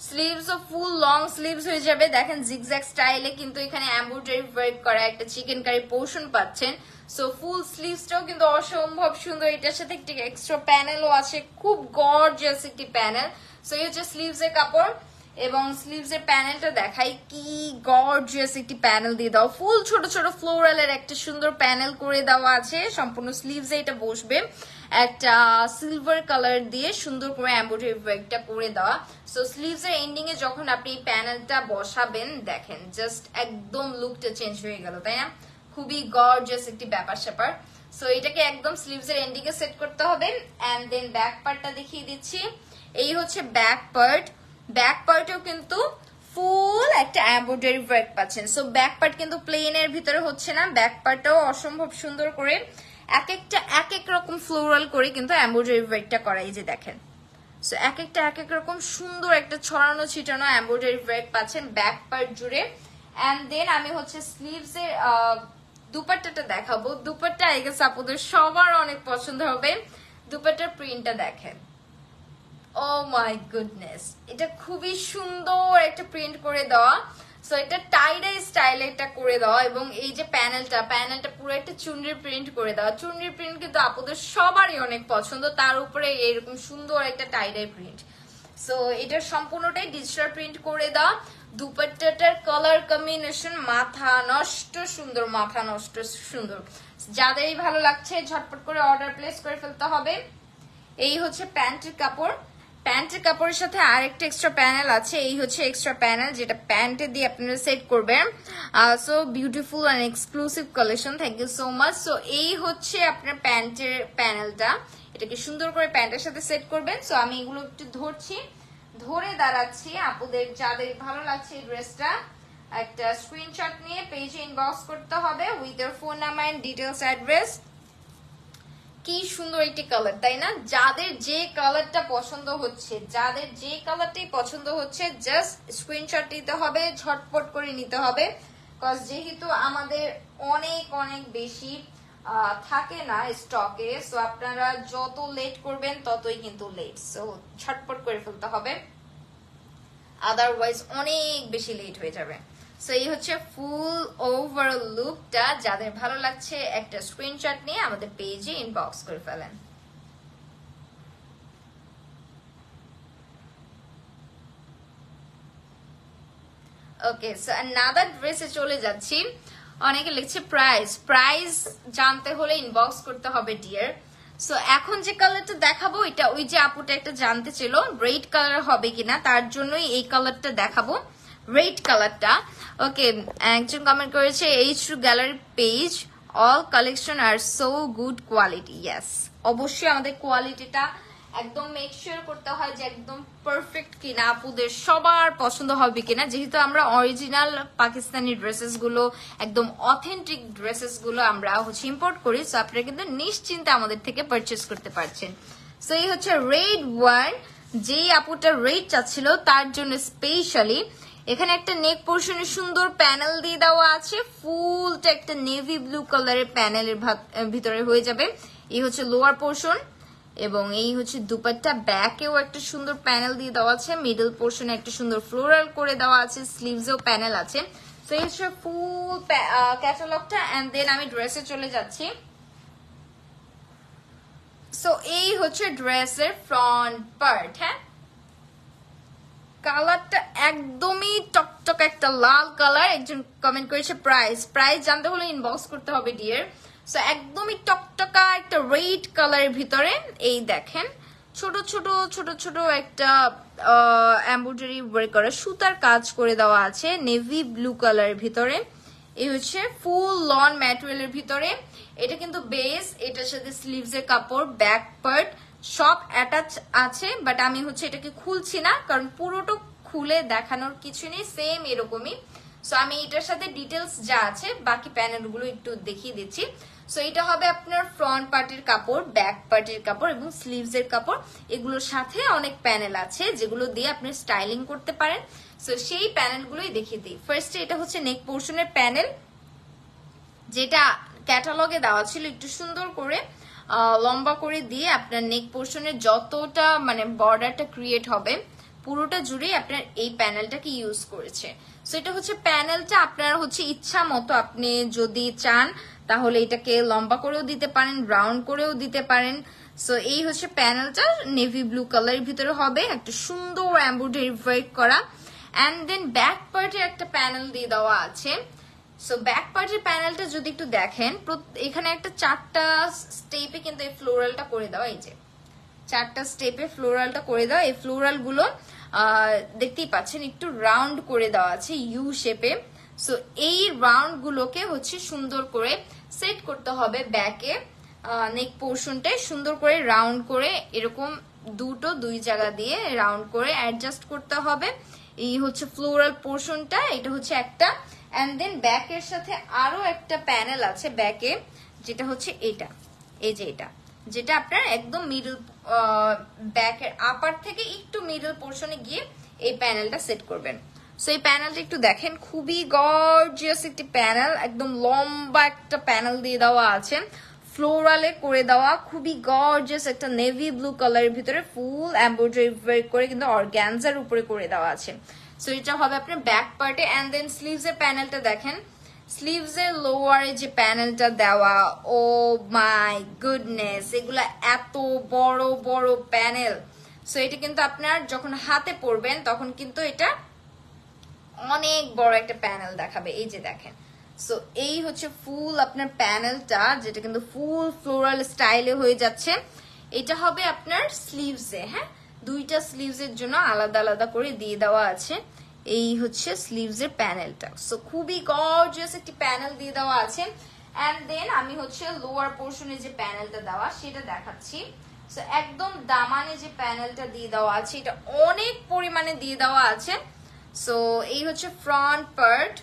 স্লিভসও ফুল লং স্লিভস হয়ে যাবে। দেখেন জিগজ্যাগ স্টাইলে কিন্তু এখানে এমব্রয়ডারি ওয়ার্ক করা একটা চিকেন কারি পোর্শন পাচ্ছেন। সো ফুল স্লিভসটাও কিন্তু অসম্ভব সুন্দর, এটার সাথে একটি এক্সট্রা প্যানেলও আছে, খুব গর্জিয়াস একটি প্যানেল। সো এই হচ্ছে স্লিভস এর কাপড়, এবং স্লিভস এর প্যানেলটা দেখাই, কি গর্জিয়াস একটি প্যানেল দিয়ে দাও, ফুল ছোট ছোট ফ্লোরালের একটা সুন্দর প্যানেল করে দেওয়া আছে। সম্পূর্ণ স্লিভস এ এটা বসবে, একটা সিলভার কালার দিয়ে সুন্দর করে এমব্রয়ডারি ওয়ার্কটা করে দেওয়া। সো স্লিভস এর এন্ডিং এ যখন আপনি প্যানেলটা বসাবেন, দেখেন জাস্ট একদম লুকটা চেঞ্জ হয়ে গেল, তাই না? খুবই গর্জিয়াস একটি ব্যাপার স্যাপার। সো এটাকে একদম স্লিভস এর এন্ডিং এ সেট করতে হবে। এন্ড দেন ব্যাক পার্টটা দেখিয়ে দিচ্ছি। এই হচ্ছে ব্যাক পার্ট। ব্যাক পার্টেও কিন্তু ফুল একটা এমব্রয়ডারি ওয়ার্ক পাচ্ছেন। সো ব্যাক পার্ট কিন্তু প্লেনের ভিতরে হচ্ছে না, ব্যাক পার্টটাও অসম্ভব সুন্দর করে এক একটা এক এক রকম ফ্লোরাল করে কিন্তু এমব্রয়ডারি ওয়ার্কটা করা, এই যে দেখেন। সো এক একটা এক এক রকম সুন্দর একটা ছড়ানো ছিটানো এমব্রয়ডারি ওয়ার্ক পাচ্ছেন ব্যাক পার্ট জুড়ে। এন্ড দেন আমি হচ্ছে স্লিভস এর দুপাট্টাটা দেখাবো। দুপাট্টা আই গেস আপনাদের সবার অনেক পছন্দ হবে। দুপাট্টার প্রিন্টটা দেখেন, ও মাই গুডনেস, এটা খুবই সুন্দর একটা প্রিন্ট করে দেওয়া। সো এটা টাইডাই স্টাইলে এটা করে দেওয়া, এবং এই যে প্যানেলটা পুরো একটা চুনরির প্রিন্ট করে দেওয়া। চুনরির প্রিন্ট কিন্তু আপনাদের সবারই অনেক পছন্দ, তার উপরে এরকম সুন্দর একটা টাইডাই প্রিন্ট। সো এটা সম্পূর্ণটাই ডিজিটাল প্রিন্ট করে দেওয়া। দুপাট্টাটার কালার কম্বিনেশন মাথা নষ্ট সুন্দর, মাথা নষ্ট সুন্দর। যাদেরই ভালো লাগছে ঝটপট করে অর্ডার প্লেস করে ফেলতে হবে। এই হচ্ছে প্যান্টের কাপড়। প্যান্টের কাপড়ের সাথে আরেকটা এক্সট্রা প্যানেল আছে, এই হচ্ছে এক্সট্রা প্যানেল, যেটা প্যান্টে দিয়ে আপনারা সেট করবেন। So beautiful and exclusive collection, thank you so much. So এই হচ্ছে আপনার প্যান্টের প্যানেলটা, এটাকে সুন্দর করে প্যান্টের সাথে সেট করবেন। সো আমি এগুলো একটু ধরে দাঁড়াচ্ছি। আপুদের যাদের ভালো লাগছে এই ড্রেসটা, একটা স্ক্রিনশট নিয়ে পেজে ইনবক্স করতে হবে with your phone number and details address. কি সুন্দর একটি কালার, তাই না? যাদের যে কালারটা পছন্দ হচ্ছে, যাদের যে কালারটাই পছন্দ হচ্ছে, জাস্ট স্ক্রিনশট নিতে হবে, ঝটপট করে নিতে হবে। কজ যেহেতু আমাদের অনেক অনেক বেশি থাকে না স্টকে, সো আপনারা যত লেট করবেন ততই কিন্তু লেট, সো ঝটপট করে ফেলতে হবে, আদারওয়াইজ অনেক বেশি লেট হয়ে যাবে। সো এই হচ্ছে ফুল ওভারঅল লুকটা। যাদের ভালো লাগছে একটা স্ক্রিনশট নিয়ে আমাদের পেজে ইনবক্স করে ফেলেন। ওকে, সো অ্যানাদার ড্রেসে চলে যাচ্ছি। অনেকে লিখছে প্রাইস জানতে হলে ইনবক্স করতে হবে ডিয়ার। সো এখন যে কালারটা দেখাবো এটা ওই যে আপুটা একটা জানতে ছিল রেড কালার হবে কিনা, তার জন্যই এই কালারটা দেখাবো, রেড কালারটা। ওকে, একজন কমেন্ট করেছে H2 gallery page, all collection আর সো গুড কোয়ালিটি। ইয়েস, অবশ্যই আমাদের কোয়ালিটিটা একদম মেক শিওর করতে হয় যে একদম পারফেক্ট কিনা, আপুদের সবার পছন্দ হবে কিনা, যেহেতু আমরা অরিজিনাল পাকিস্তানি ড্রেসেস গুলো একদম অথেন্টিক ড্রেসেস গুলো আমরা ইম্পোর্ট করি, সো আপনারা কিন্তু নিশ্চিন্তে আমাদের থেকে পারচেস করতে পারছেন। সো এই হচ্ছে রেড ওয়ান, যেই আপুটা রেড চাচ্ছিল তার জন্য স্পেশালি এখানে একটা নেক পোর্শনে সুন্দর প্যানেল দিয়ে দেওয়া আছে, ফুলটা একটা নেভি ব্লু কালারের প্যানেলের ভিতরে হয়ে যাবে। এই হচ্ছে লোয়ার পোর্শন এবং এই হচ্ছে দুপাট্টা, ব্যাকেও একটা সুন্দর প্যানেল দিয়ে দেওয়া আছে, মিডল পোর্শনে একটা সুন্দর ফ্লোরাল করে দেওয়া আছে, স্লিভসেও প্যানেল আছে। তো এই হচ্ছে ফুল ক্যাটালগটা। এন্ড দেন আমি ড্রেসে চলে যাচ্ছি। সো এই হচ্ছে ড্রেসের ফ্রন্ট পার্ট। হ্যাঁ, কালারটা একদমই টকটক একটা লাল কালার। একজন কমেন্ট করেছে প্রাইস জানতে হলে ইনবক্স করতে হবে ডিয়ার। সো একদমই টকটকা একটা রেড কালারের ভিতরে এই দেখেন ছোট ছোট ছোট ছোট একটা এমব্রয়ডারি ওয়ার্ক করা সুতার কাজ করে দেওয়া আছে নেভি ব্লু কালারের ভিতরে। এই হচ্ছে ফুল লন ম্যাটেরিয়ালের ভিতরে। এটা কিন্তু বেস, এটার সাথে স্লিভস এর কাপড়, ব্যাক পার্ট সব অ্যাটাচ আছে, বাট আমি এটাকে খুলছি না কারণ পুরোটা খুলে দেখানোর কিছু নেই, সেম এরকমই। সো আমি এটার সাথে ডিটেলস যা আছে বাকি প্যানেল গুলো একটু দেখিয়ে দিচ্ছি। সো এটা হবে আপনার ফ্রন্ট পার্টের কাপড়, ব্যাক পার্টের কাপড় এবং স্লিভস এর কাপড়। এগুলোর সাথে অনেক প্যানেল আছে যেগুলো দিয়ে আপনি স্টাইলিং করতে পারেন। সো সেই প্যানেল গুলোই দেখিয়ে দিই। ফার্স্টে এটা হচ্ছে নেক পোর্শনের প্যানেল, যেটা ক্যাটালগে দেওয়া ছিল একটু সুন্দর করে লম্বা করে দিয়ে আপনার নেক পোর্শনের যতটা বর্ডারটা ক্রিয়েট হবে পুরোটা জুড়েই আপনার এই প্যানেলটাকে ইউজ করেছে। সো এটা হচ্ছে প্যানেলটা আপনার ইচ্ছা মতো আপনি যদি চান তাহলে এটাকে লম্বা করেও দিতে পারেন, রাউন্ড করেও দিতে পারেন। সো এই হচ্ছে প্যানেলটা, নেভি ব্লু কালারের ভিতরে হবে একটা সুন্দর এমব্রয়ডারি ওয়ার্ক করা। এন্ড দেন ব্যাক পার্টে একটা প্যানেল দিয়ে দেওয়া আছে। সো ব্যাক পার্টের প্যানেলটা যদি একটু দেখেন, এখানে একটা 4টা স্টেপে কিন্তু এই ফ্লোরালটা করে দেওয়া, এই যে 4টা স্টেপে ফ্লোরালটা করে দেওয়া। এই ফ্লোরাল গুলো দেখতেই পাচ্ছেন একটু রাউন্ড করে দেওয়া আছে ইউ শেপে। সো এই রাউন্ড গুলোকে সুন্দর করে সেট করতে হবে ব্যাকে, নেক পোর্শনটাই সুন্দর করে রাউন্ড করে এরকম দুই জায়গা দিয়ে রাউন্ড করে অ্যাডজাস্ট করতে হবে। এই হচ্ছে ফ্লোরাল পোর্শনটা, এটা হচ্ছে একটা। এন্ড দেন ব্যাকের সাথে আরো একটা প্যানেল আছে ব্যাকে, যেটা হচ্ছে এটা, এই যে এটা, যেটা আপনার একদম মিডল ব্যাকের আপার থেকে একটু মিডল পোর্শনে গিয়ে এই প্যানেলটা সেট করবেন। সো এই প্যানেলটা একটু দেখেন, খুবই গর্জিয়াস একটি প্যানেল, একদম লম্বা একটা প্যানেল দিয়ে দেওয়া আছে, ফ্লোরালে করে দেওয়া, খুবই গর্জিয়াস একটা নেভি ব্লু কালারের ভিতরে ফুল এমব্রয়ডারি ওয়ার্ক করে কিন্তু অর্গানজার উপরে করে দেওয়া আছে। সো এটা হবে আপনার ব্যাক পার্টে। এন্ড দেন স্লিভস এর প্যানেলটা দেখেন, স্লিভস এর লোয়ারে যে প্যানেলটা দেওয়া, ও মাই গুডনেস, এগুলা এত বড় বড় প্যানেল। সো এটা কিন্তু আপনার যখন হাতে পরবেন তখন কিন্তু এটা অনেক বড় একটা প্যানেল দেখাবে, এই যে দেখেন। সো এই হচ্ছে ফুল আপনার প্যানেলটা, যেটা কিন্তু ফুল ফ্লোরাল স্টাইলে হয়ে যাচ্ছে। এটা হবে আপনার স্লিভসে। হ্যাঁ, 2টা স্লিভস এর জন্য আলাদা আলাদা করে দিয়ে দেওয়া আছে। এই হচ্ছে স্লিভস এর প্যানেলটা। সো খুবই গর্জিয়াস একটি প্যানেল দিয়ে দেওয়া আছে। এন্ড দেন আমি লোয়ার পোর্শনে যে প্যানেলটা দেওয়া সেটা দেখাচ্ছি। সো একদম দামানে যে প্যানেলটা দিয়ে দেওয়া আছে এটা অনেক পরিমাণে দিয়ে দেওয়া আছে। সো এই হচ্ছে ফ্রন্ট পার্ট।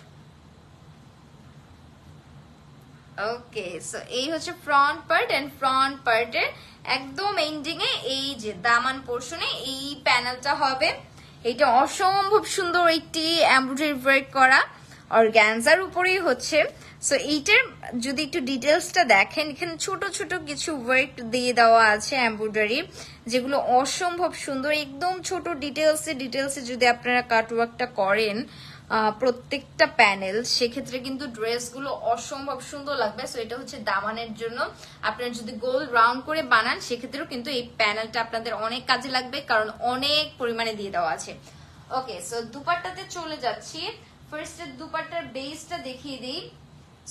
ওকে, সো এই হচ্ছে ফ্রন্ট পার্ট। এন্ড ফ্রন্ট পার্টের একদম এন্ডিং এ এই যে দামান পোর্শনে এই প্যানেলটা হবে। এটা অসম্ভব সুন্দর একটি এমব্রয়ডারি ওয়ার্ক করা, অর্গানজার উপরেই হচ্ছে। সো এইটার যদি একটু ডিটেলসটা দেখেন, এখানে ছোট ছোট কিছু ওয়ার্ক দিয়ে দেওয়া আছে এমব্রয়ডারি, যেগুলো অসম্ভব সুন্দর। একদম ছোট ডিটেলসে যদি আপনারা কাটওয়ার্কটা করেন প্রত্যেকটা প্যানেল, সেক্ষেত্রে কিন্তু ড্রেসগুলো অসম্ভব সুন্দর লাগবে। সো এটা হচ্ছে দামানের জন্য। আপনারা যদি গোল রাউন্ড করে বানান সেক্ষেত্রেও কিন্তু এই প্যানেলটা আপনাদের অনেক কাজে লাগবে, কারণ অনেক পরিমাণে দিয়ে দেওয়া আছে। ওকে, সো দুপাট্টাতে চলে যাচ্ছি। ফার্স্টে দুপাট্টার বেসটা দেখিয়ে দিই।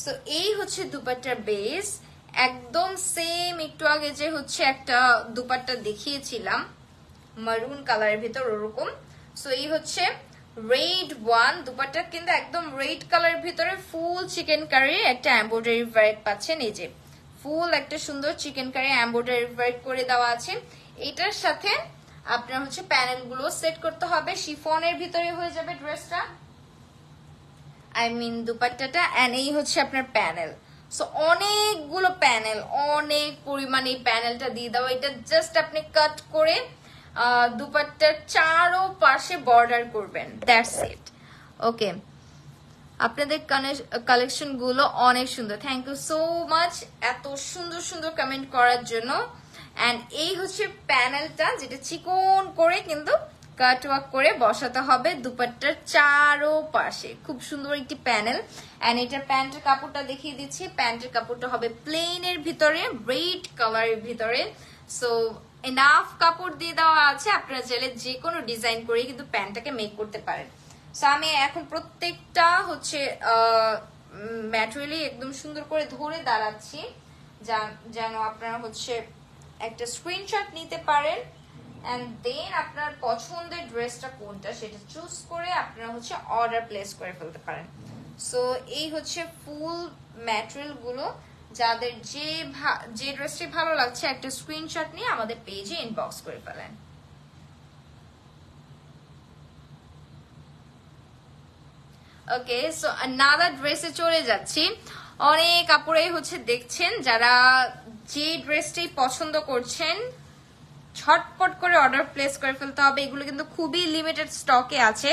সো এই হচ্ছে দুপাট্টার বেস, একদম সেম একটু আগে যে হচ্ছে একটা দুপাট্টা দেখিয়েছিলাম মারুন কালারের ভিতর, ওরকম। সো এই হচ্ছে রেড ওয়ান দুপাট্টা, কিন্তু একদম রেড কালারের ভিতরে ফুল চিকেন কারি একটা এমব্রয়ডারি ওয়ার্ক পাচ্ছেন। এই যে ফুল একটা সুন্দর চিকেন কারি এমব্রয়ডারি ওয়ার্ক করে দেওয়া আছে। এটার সাথে আপনার হচ্ছে প্যানেল গুলো সেট করতে হবে, শিফনের ভিতরে হয়ে যাবে ড্রেসটা, আই মিন দুপাট্টাটা। এন্ড এই হচ্ছে আপনার প্যানেল। সো অনেকগুলো প্যানেল, অনেক পরিমাণে এই প্যানেলটা দিয়ে দেওয়া। এটা জাস্ট আপনি কাট করে দুপাট্টার চারো পাশে বর্ডার করবেন, দ্যাটস ইট। ওকে, আপনাদের কালেকশন গুলো অনেক সুন্দর। থ্যাংক ইউ সো মাচ এত সুন্দর সুন্দর কমেন্ট করার জন্য। এন্ড এই হচ্ছে প্যানেলটা, যেটা চিকন করে কিন্তু কাটওয়ার্ক করে বসাতে হবে দুপাট্টার চারো পাশে। খুব সুন্দর একটি প্যানেল। এন্ড এটার প্যান্টের কাপড়টা দেখিয়ে দিচ্ছি। প্যান্টের কাপড়টা হবে প্লেনের ভিতরে, রেড কালারের ভিতরে। সো এনাফ কাপড় দিয়ে দেওয়া আছে, আপনারা চাইলে যে কোনো ডিজাইন করে কিন্তু প্যান্টটাকে মেক করতে পারেন। সো আমি এখন প্রত্যেকটা হচ্ছে ম্যাটেরিয়ালি একদম সুন্দর করে ধরে দাঁড়াচ্ছি, যেন আপনারা হচ্ছে একটা স্ক্রিনশট নিতে পারেন। এন্ড দেন আপনার পছন্দের ড্রেসটা কোনটা সেটা চুজ করে আপনারা হচ্ছে অর্ডার প্লেস করে ফেলতে পারেন। সো এই হচ্ছে ফুল ম্যাটেরিয়াল গুলো। যাদের যে ড্রেসটি ভালো লাগছে একটা স্ক্রিনশট নিয়ে আমাদের পেজে ইনবক্স করে ফেলেন। ওকে, সো আনাদার ড্রেসে চলে যাচ্ছি। অনেক কাপড়েই হচ্ছে দেখছেন, যারা যে ড্রেসটি পছন্দ করছেন ঝটপট করে অর্ডার প্লেস করে ফেলতে হবে। এগুলো কিন্তু খুবই লিমিটেড স্টকে আছে,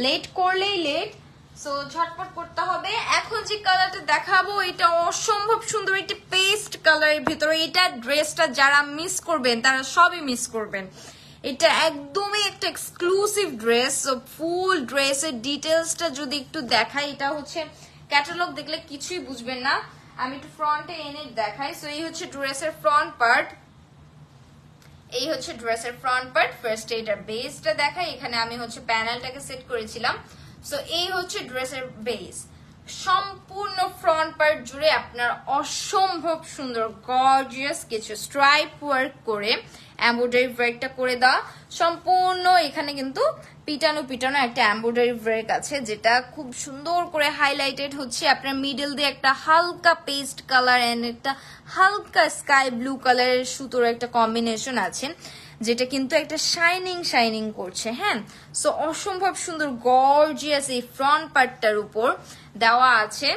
লেট করলেই লেট। সো ঝটপট করতে হবে। এখন যে কালারটা দেখাবো এটা অসম্ভব সুন্দর একটি পেস্ট কালারের ভিতরে। এটা ড্রেসটা যারা মিস করবেন তারা সবই মিস করবেন। এটা একদমই একটা এক্সক্লুসিভ ড্রেস। ফুল ড্রেসের ডিটেলসটা যদি একটু দেখাই, এটা হচ্ছে ক্যাটালগ দেখলে কিছুই বুঝবেন না, আমি একটু ফ্রন্টে এনে দেখাই। সো এই হচ্ছে ড্রেসের ফ্রন্ট পার্ট, এই হচ্ছে ড্রেসের ফ্রন্ট পার্ট। ফার্স্ট এটার বেসটা দেখাই। এখানে আমি হচ্ছে প্যানেলটাকে সেট করেছিলাম। সো এই হচ্ছে ড্রেসের বেস। সম্পূর্ণ ফ্রন্ট পার্ট জুড়ে আপনার অসম্ভব সুন্দর গর্জিয়াস কিছু স্ট্রাইপ ওয়ার্ক করে এমব্রয়ডারি ওয়ার্কটা করে দেওয়া। সম্পূর্ণ এখানে কিন্তু পিটানো একটা এমব্রয়ডারি ওয়ার্ক আছে, যেটা খুব সুন্দর করে হাইলাইটেড হচ্ছে। আপনার মিডল দিয়ে একটা হালকা পেস্ট কালার এন্ড একটা হালকা স্কাই ব্লু কালারের সুতোর একটা কম্বিনেশন আছে, যেটা কিন্তু একটা শাইনিং করছে। হ্যাঁ, সো অসম্ভব সুন্দর গর্জিয়াস এই ফ্রন্ট পার্টটার উপর দেওয়া আছে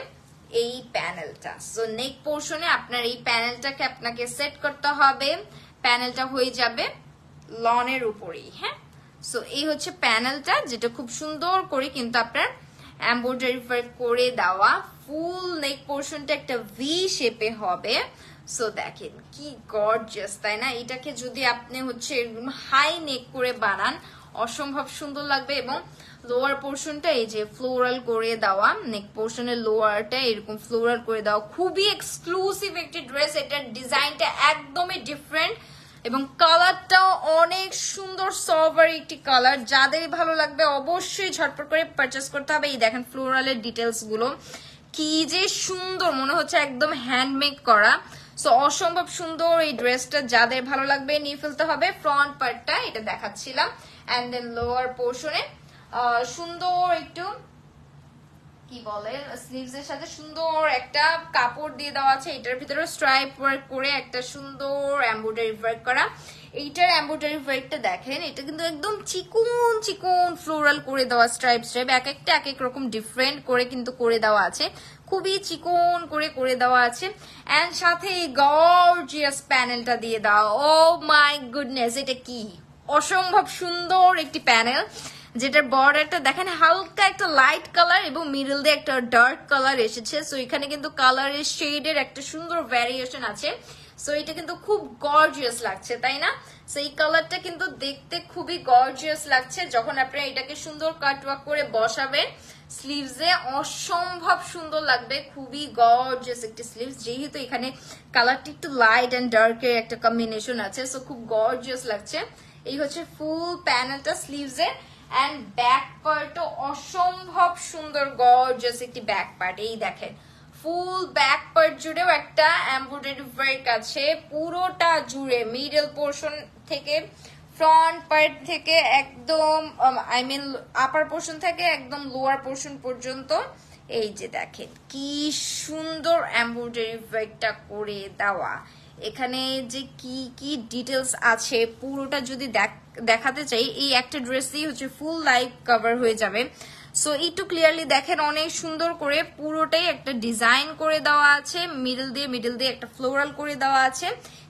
এই প্যানেলটা। সো নেক পোর্শনে আপনার এই প্যানেলটাকে আপনাকে সেট করতে হবে। প্যানেলটা হয়ে যাবে লনের উপরেই। হ্যাঁ, সো এই হচ্ছে প্যানেলটা, যেটা খুব সুন্দর করে কিন্তু আপনার এমব্রয়ডারি ওয়ার্ক করে দেওয়া। ফুল নেক পোর্শনটা একটা ভি শেপে হবে। সো দেখেন কি গর্জিয়াস, তাই না? এটাকে যদি আপনি হচ্ছে হাই নেক করে বানান অসম্ভব সুন্দর লাগবে। এবং লোয়ার পোর্শনটা এই যে ফ্লোরাল করে দেওয়া, নেক পোর্শনের লোয়ারটা এরকম ফ্লোরাল করে দেওয়া। খুবই এক্সক্লুসিভ একটি ড্রেস। এটার ডিজাইনটা একদমই ডিফারেন্ট এবং কালারটাও অনেক সুন্দর, সবার একটি কালার। যাদের ভালো লাগবে অবশ্যই ঝটপট করে পারচেস করতে হবে। এই দেখেন ফ্লোরালের ডিটেলস গুলো কি যে সুন্দর, মনে হচ্ছে একদম হ্যান্ডমেড করা। সো অসম্ভব সুন্দর এই ড্রেসটা, যাদের ভালো লাগবে নিয়ে ফেলতে হবে। ফ্রন্ট পার্টটা এটা দেখাচ্ছিলাম, এন্ড দেন লোয়ার পোর্শনে সুন্দর একটু কি বলে স্লিভস এর সাথে সুন্দর একটা কাপড় দিয়ে দেওয়া আছে। এটার ভিতরে স্ট্রাইপ ওয়ার্ক করে একটা সুন্দর এমব্রয়ডারি ওয়ার্ক করা। এইটার এমব্রয়ডারি ওয়ার্কটা দেখেন, এটা কিন্তু একদম চিকন ফ্লোরাল করে দেওয়া, স্ট্রাইপ এক একটা এক এক রকম ডিফারেন্ট করে কিন্তু করে দেওয়া আছে। খুবই চিকন করে দেওয়া আছে। এন্ড সাথে এই গর্জিয়াস প্যানেলটা দিয়ে দেওয়া। ও মাই গুডনেস, এটা কি অসম্ভব সুন্দর একটি প্যানেল, যেটার বর্ডারটা দেখেন হালকা একটা লাইট কালার এবং মিডল দিয়ে একটা ডার্ক কালার এসেছে। সো এখানে কিন্তু কালারের শেডের একটা সুন্দর ভ্যারিয়েশন আছে। সো এটা কিন্তু খুব গর্জিয়াস লাগছে, তাই না? সো এই কালারটা কিন্তু দেখতে খুবই গর্জিয়াস লাগছে। যখন আপনারা এটাকে সুন্দর কাটওয়ার্ক করে বসাবেন স্লিভসে, অসম্ভব সুন্দর লাগবে। খুবই গর্জিয়াস একটি স্লিভস, যেহেতু এখানে কালারটা একটু লাইট এন্ড ডার্কের একটা কম্বিনেশন আছে। সো খুব গর্জিয়াস লাগছে। এই হচ্ছে ফুল প্যানেলটা স্লিভসে। এন্ড ব্যাক পার্টও অসম্ভব সুন্দর গর্জিয়াস একটি ব্যাক পার্ট। এই দেখেন ফুল ব্যাক পার্ট জুড়েও একটা এমব্রয়ডারি ওয়ার্ক আছে পুরোটা জুড়ে, মিডল পোর্শন থেকে ফ্রন্ট পার্ট থেকে একদম আই মিন আপার পোর্শন থেকে একদম লোয়ার পোর্শন পর্যন্ত। এই যে দেখেন কি সুন্দর এমব্রয়ডারি ওয়ার্কটা করে দেওয়া। এখানে যে কি কি ডিটেলস আছে পুরোটা যদি দেখাতে চাই, এই একটা ড্রেসই হচ্ছে ফুল লাইভ কভার হয়ে যাবে। সো একটু ক্লিয়ারলি দেখেন, অনেক সুন্দর করে পুরোটাই একটা ডিজাইন করে দেওয়া আছে, মিডল দিয়ে একটা ফ্লোরাল করে দেওয়া আছে।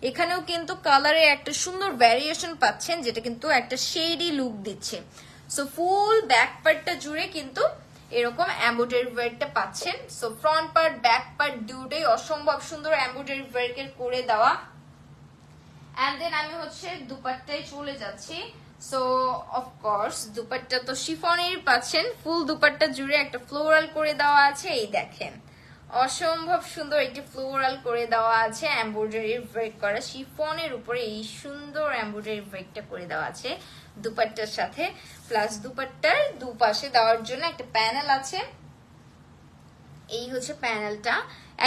এখানেও কিন্তু কালারে একটা সুন্দর ভ্যারিয়েশন পাচ্ছেন, যেটা কিন্তু একটা শেডি লুক দিচ্ছে। সো ফুল ব্যাক পার্টটা জুড়ে কিন্তু এরকম এমব্রয়ডারি ওয়ার্কটা পাচ্ছেন। So front part back part দুটোই অসম্ভব সুন্দর এমব্রয়ডারি ওয়ার্কের করে দেওয়া। এন্ড দেন আমি হচ্ছে দুপাট্টায় চলে যাচ্ছি। সো অফকোর্স দুপাট্টা তো শিফনের পাচ্ছেন, ফুল দুপাট্টা জুড়ে একটা ফ্লোরাল করে দেওয়া আছে। এই দেখেন অসম্ভব সুন্দর একটি ফ্লোরাল করে দেওয়া আছে, এমব্রয়ডারি ওয়ার্ক করা শিফনের উপরে এই সুন্দর এমব্রয়ডারি ওয়ার্কটা করে দেওয়া আছে দুপাট্টার সাথে। প্লাস দুপাট্টার দুপাশে দেওয়ার জন্য একটা প্যানেল আছে। এই হচ্ছে প্যানেলটা,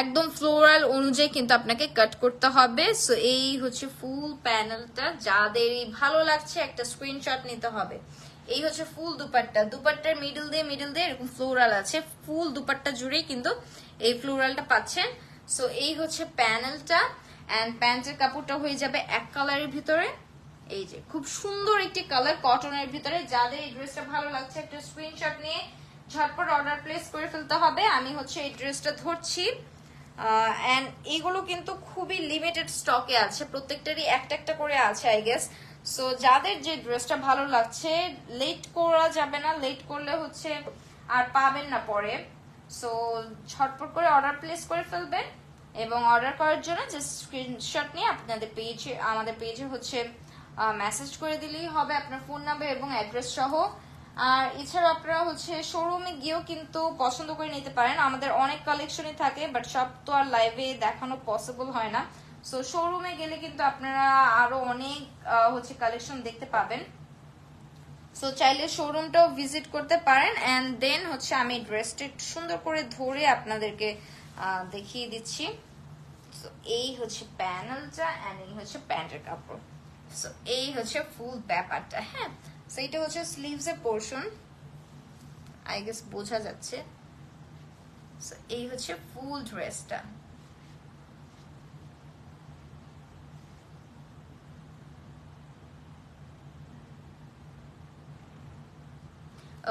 একদম ফ্লোরাল অনুযায়ী কিন্তু আপনাকে কাট করতে হবে। সো এই হচ্ছে ফুল প্যানেলটা, যাদের ভালো লাগছে একটা স্ক্রিনশট নিতে হবে। এই হচ্ছে ফুল দুপাট্টা, দুপাট্টার মিডল দিয়ে এরকম ফ্লোরাল আছে, ফুল দুপাট্টা জুড়েই কিন্তু এই ফ্লোরালটা পাচ্ছেন। সো এই হচ্ছে প্যানেলটা। এন্ড প্যান্টের কাপড়টা হয়ে যাবে এক কালারের ভিতরে। এই যে খুব সুন্দর একটি কালার কটনের ভিতরে। যাদের এই ড্রেসটা ভালো লাগছে একটা স্ক্রিনশট নিয়ে ঝটপট অর্ডার প্লেস করে ফেলতে হবে। আমি হচ্ছে এই ড্রেসটা ধরছি। এন্ড এগুলো কিন্তু খুবই লিমিটেড স্টকে আছে, প্রত্যেকটারই একটা একটা করে আছে আই গেস। সো যাদের যে ড্রেসটা ভালো লাগছে লেট করা যাবে না, লেট করলে হচ্ছে আর পাবেন না পরে। সো ঝটপট করে অর্ডার প্লেস করে ফেলবেন এবং অর্ডার করার জন্য যে স্ক্রিনশট নিয়ে আপনাদের পেজে আমাদের পেজে হচ্ছে মেসেজ করে দিলেই হবে আপনার ফোন নাম্বার এবং অ্যাড্রেস সহ। আর এছাড়া আপনারা হচ্ছে শোরুমে গিয়েও কিন্তু পছন্দ করে নিতে পারেন, আমাদের অনেক কালেকশনই থাকে, বাট সব তো আর লাইভে দেখানো পসিবল হয় না। সো শোরুমে গেলে কিন্তু আপনারা আরো অনেক হচ্ছে কালেকশন দেখতে পাবেন। সো চাইলে শোরুমটাও ভিজিট করতে পারেন। এন্ড দেন হচ্ছে আমি ড্রেসটা সুন্দর করে ধরে আপনাদেরকে দেখিয়ে দিচ্ছি। সো এই হচ্ছে প্যানেলটা এন্ড এই হচ্ছে প্যান্টের কাপড়। সো এই হচ্ছে ফুল ব্যাপারটা। হ্যাঁ, সো এটা হচ্ছে স্লিভস এর পোর্শন, আই গেস বোঝা যাচ্ছে। সো এই হচ্ছে ফুল ড্রেসটা।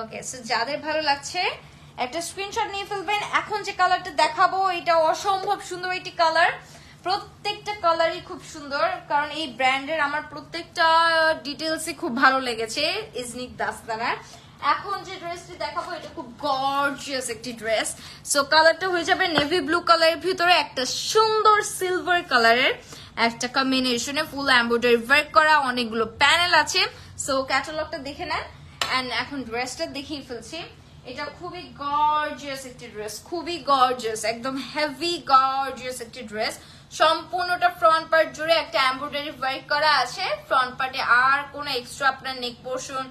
ওকে, সো যাদের ভালো লাগছে একটা স্ক্রিনশট নিয়ে ফেলবেন। এখন যে কালারটা দেখাবো এটা অসম্ভব সুন্দর একটি কালার, প্রত্যেকটা কালারই খুব সুন্দর, কারণ এই ব্র্যান্ডের আমার প্রত্যেকটা ডিটেলসই খুব ভালো লেগেছে ইসনিক দাস্তানার। এখন যে ড্রেসটি দেখাবো এটা খুব গর্জিয়াস একটি ড্রেস। সো কালারটা হয়ে যাবে নেভি ব্লু কালারের ভিতরে একটা সুন্দর সিলভার কালারের একটা কম্বিনেশনে ফুল এমব্রয়ডারি ওয়ার্ক করা, অনেকগুলো প্যানেল আছে। সো ক্যাটালগটা দেখে নেন। এন্ড এখন ড্রেসটা দেখিয়ে ফেলছি। এটা খুবই গর্জিয়াস একটি ড্রেস, খুবই গর্জিয়াস, একদম হেভি গর্জিয়াস একটি ড্রেস। সম্পূর্ণটা ফ্রন্ট পার্ট জুড়ে একটা এমব্রয়ডারি ওয়ার্ক করা আছে। ফ্রন্ট পার্টে আর কোনো এক্সট্রা আপনার neck portion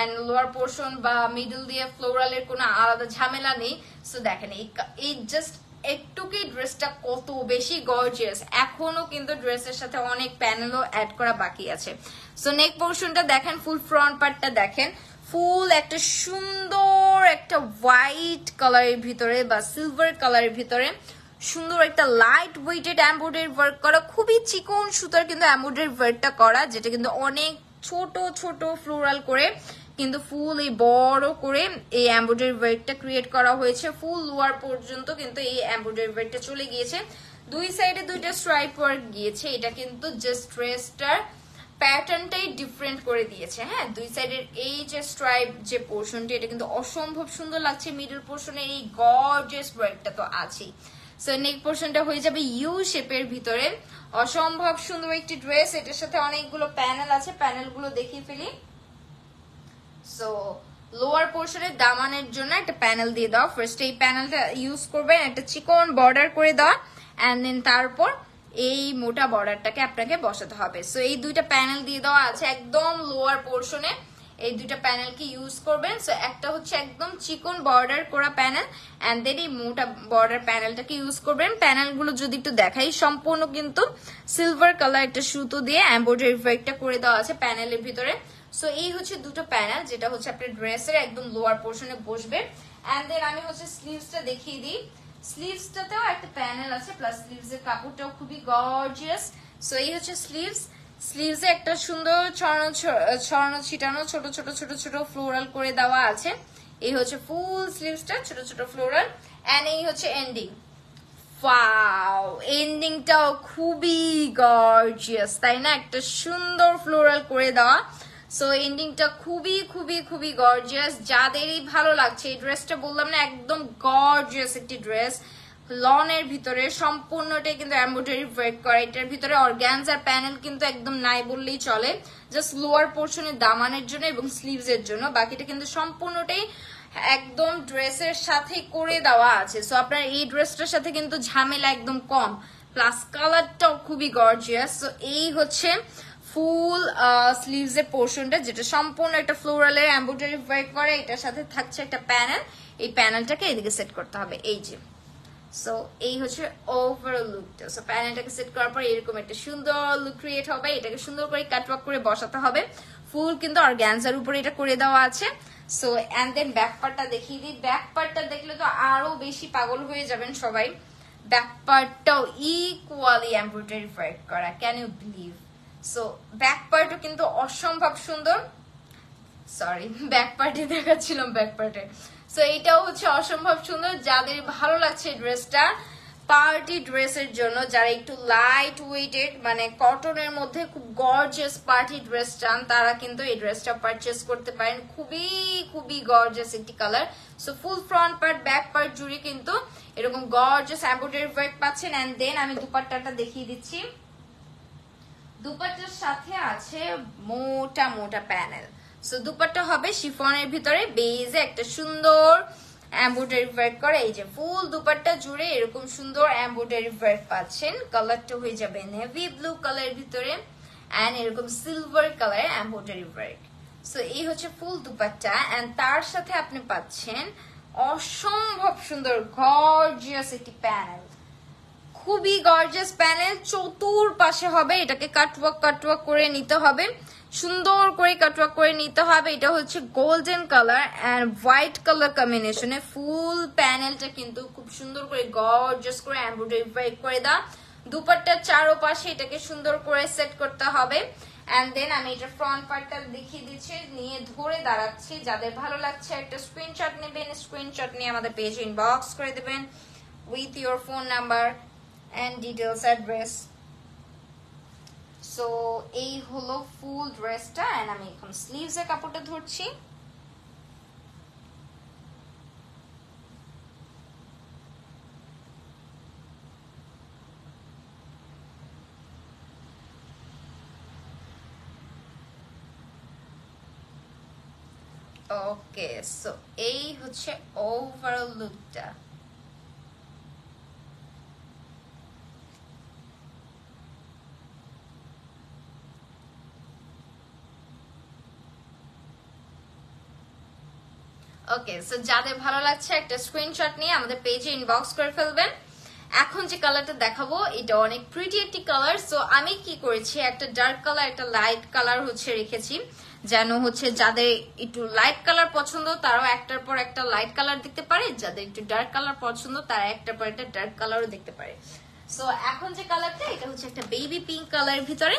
and lower portion বা মিডল দিয়ে ফ্লোরালের কোনো আলাদা ঝামেলা নেই। সো দেখেন এই জাস্ট একটুকি ড্রেসটা কত বেশি গর্জিয়াস। এখনো কিন্তু ড্রেসের সাথে অনেক প্যানেলও অ্যাড করা বাকি আছে। সো নেক পোর্শনটা দেখেন, ফুল ফ্রন্ট পার্টটা দেখেন, ফুল একটা সুন্দর একটা হোয়াইট কালারের ভিতরে বা সিলভার কালারের ভিতরে সুন্দর একটা লাইট ওয়েটেড এমব্রয়ডারি ওয়ার্ক করা, খুবই চিকন সুতার কিন্তু এমব্রয়ডারি ওয়ার্কটা করা, যেটা কিন্তু অনেক ছোট ছোট ফ্লোরাল করে কিন্তু ফুল এই বড় করে এই এমব্রয়ডারি ওয়ার্কটা ক্রিয়েট করা হয়েছে। ফুল লোয়ার পর্যন্ত কিন্তু এই এমব্রয়ডারি ওয়ার্কটা চলে গিয়েছে, দুই সাইডে দুইটা স্ট্রাইপ ওয়ার্ক গিয়েছে। এটা কিন্তু জাস্ট ড্রেসটার প্যাটার্নটাই ডিফারেন্ট করে দিয়েছে। হ্যাঁ, দুই সাইডের এই যে স্ট্রাইপ যে পোর্শনটি, এটা কিন্তু অসম্ভব সুন্দর লাগছে। মিডল পোর্শনের এই গর্জিয়াস ওয়ার্কটা তো আছেই। সো নেক পোর্শনটা হয়ে যাবে ইউ শেপের ভিতরে, অসম্ভব সুন্দর একটি ড্রেস। এটার সাথে অনেকগুলো প্যানেল আছে, প্যানেলগুলো দেখিয়ে ফেলি। সো লোয়ার পোর্শনের দামানের জন্য একটা প্যানেল দিয়ে দাও। ফার্স্ট এই প্যানেলটা ইউজ করবেন, একটা চিকন বর্ডার করে দেওয়া, অ্যান্ড দেন তারপর এই মোটা বর্ডারটাকে আপনাকে বসাতে হবে। সো এই দুইটা প্যানেল দিয়ে দেওয়া আছে একদম লোয়ার পোর্শনে, এই দুইটা প্যানেলকে ইউজ করবেন। সো একটা হচ্ছে একদম চিকন বর্ডার করা প্যানেল, অ্যান্ড দেন এই মোটা বর্ডার প্যানেলটাকে ইউজ করবেন। প্যানেলগুলো যদি একটু দেখাই, সম্পূর্ণ কিন্তু সিলভার কালার একটা সুতো দিয়ে এমব্রয়ডারি ওয়ার্কটা করে দেওয়া আছে প্যানেলের ভিতরে। সো এই হচ্ছে দুটো প্যানেল, যেটা হচ্ছে আপনার ড্রেসের একদম লোয়ার পোর্শনে বসবে। অ্যান্ড দেন আমি হচ্ছে স্লিভসটা দেখিয়ে দিই। স্লিভসটাতেও একটা প্যানেল আছে, প্লাস স্লিভসের কাপড়টাও খুবই গর্জিয়াস। সো এই হচ্ছে স্লিভস। স্লিভসে একটা সুন্দর ছড়ানো ছিটানো ছোট ছোট ছোট ছোট ফ্লোরাল করে দেওয়া আছে। এই হচ্ছে ফুল স্লিভসটা, ছোট ছোট ফ্লোরাল, এন্ড এই হচ্ছে এন্ডিং। ওয়াও, এন্ডিংটাও খুবই গর্জিয়াস, তাই না? একটা সুন্দর ফ্লোরাল করে দেওয়া। সো এন্ডিংটা খুবই খুবই খুবই গর্জিয়াস। যাদেরই ভালো লাগছে এই ড্রেসটা, বললাম না একদম গর্জিয়াস একটি ড্রেস। লনের ভিতরে সম্পূর্ণটাই কিন্তু এমব্রয়ডারি ওয়ার্ক করা। এটার ভিতরে অর্গানজার প্যানেল কিন্তু একদম নাই বললেই চলে, জাস্ট লোয়ার পোর্শনের দামানের জন্য এবং স্লিভস এর জন্য। বাকিটা কিন্তু সম্পূর্ণটাই একদম ড্রেসের সাথে করে দেওয়া আছে। সো আপনার এই ড্রেসটার সাথে কিন্তু ঝামেলা একদম কম, প্লাস কালারটাও খুবই গর্জিয়াস। সো এই হচ্ছে ফুল স্লিভস এর পোর্শনটা, যেটা সম্পূর্ণ একটা ফ্লোরালের এমব্রয়ডারি ওয়ার্ক করে। এটার সাথে থাকছে একটা প্যানেল, এই প্যানেলটাকে এদিকে সেট করতে হবে, এই যে। সো এই হচ্ছে ওভারঅল লুকটা। সো প্যানেলটাকে সেট করার পর এরকম একটা সুন্দর লুক ক্রিয়েট হবে। এটাকে সুন্দর করে কাটওয়ার্ক করে বসাতে হবে। ফুল কিন্তু অর্গানজার উপরে এটা করে দেওয়া আছে। সো এন্ড দেন ব্যাক পার্টটা দেখিয়ে দিই। ব্যাক পার্টটা দেখলে তো আরো বেশি পাগল হয়ে যাবেন সবাই। ব্যাক পার্টটাও ইকুয়ালি এমব্রয়ডারি ওয়ার্ক করা, can you believe? So back পার্টও কিন্তু অসম্ভব সুন্দর। সরি, ব্যাক পার্টে দেখাচ্ছিলাম, ব্যাক পার্টে। সো এইটাও হচ্ছে অসম্ভব সুন্দর। যাদের ভালো লাগছে ড্রেসটা পার্টি ড্রেসের জন্য, যারা একটু লাইট ওয়েটেড মানে কটনের মধ্যে খুব গর্জিয়াস পার্টি ড্রেস চান, তারা কিন্তু এই ড্রেসটা পারচেস করতে পারেন। খুবই খুবই গর্জিয়াস একটি colour. So full front part back part জুড়ে কিন্তু এরকম গর্জিয়াস এমব্রয়ডারি ওয়ার্ক পাচ্ছেন। এন্ড দেন আমি দুপাট্টাটা দেখিয়ে দিচ্ছি। দুপাট্টার সাথে আছে মোটা মোটা প্যানেল। সো দুপাট্টা হবে শিফনের ভিতরে, বেজে একটা সুন্দর এমব্রয়ডারি ওয়ার্ক করা। এই যে ফুল দুপাট্টা জুড়ে এরকম সুন্দর এমব্রয়ডারি ওয়ার্ক পাচ্ছেন। কালারটা হয়ে যাবে নেভি ব্লু কালারের ভিতরে, এন্ড এরকম সিলভার কালারের এমব্রয়ডারি ওয়ার্ক। সো এই হচ্ছে ফুল দুপাট্টা, এন্ড তার সাথে আপনি পাচ্ছেন অসম্ভব সুন্দর গর্জিয়াস একটি প্যানেল। খুবই গর্জিয়াস প্যানেল, চতুর্পাশে হবে। এটাকে কাটওয়ার্ক করে নিতে হবে, সুন্দর করে কাটওয়ার্ক করে নিতে হবে। এটা হচ্ছে golden colour and white colour কম্বিনেশনে ফুল প্যানেলটা কিন্তু খুব সুন্দর করে গর্জিয়াস করে এমব্রয়ডারি ওয়ার্ক করে দাও। দুপাট্টার চারপাশে এটাকে সুন্দর করে সেট করতে হবে। এন্ড দেন আমি এটা ফ্রন্ট পার্টটা দেখিয়ে দিচ্ছি, নিয়ে ধরে দাঁড়াচ্ছি। যাদের ভালো লাগছে একটা স্ক্রিনশট নেবেন, স্ক্রিনশট নিয়ে আমাদের পেজে ইনবক্স করে দেবেন with your phone number and details address. So এই হলো ফুল ড্রেসটা, এন্ড আমি এখন স্লিভস এর কাপড়টা ধরছি। ওকে, সো এই হচ্ছে ওভারঅল লুকটা। ওকে, সো যাদের ভালো লাগছে একটা স্ক্রিনশট নিয়ে আমাদের পেজে ইনবক্স করে ফেলবেন। এখন যে কালারটা দেখাবো এটা অনেক প্রিটি একটি কালার। সো আমি কি করেছি, একটা ডার্ক কালার একটা লাইট কালার হচ্ছে রেখেছি, যেন হচ্ছে যাদের একটু লাইট কালার পছন্দ তারাও একটার পর একটা লাইট কালার দেখতে পারে, যাদের একটু ডার্ক কালার পছন্দ তারা একটার পর একটা ডার্ক কালারও দেখতে পারে। সো এখন যে কালারটা, এটা হচ্ছে একটা বেবি পিঙ্ক কালারের ভিতরে।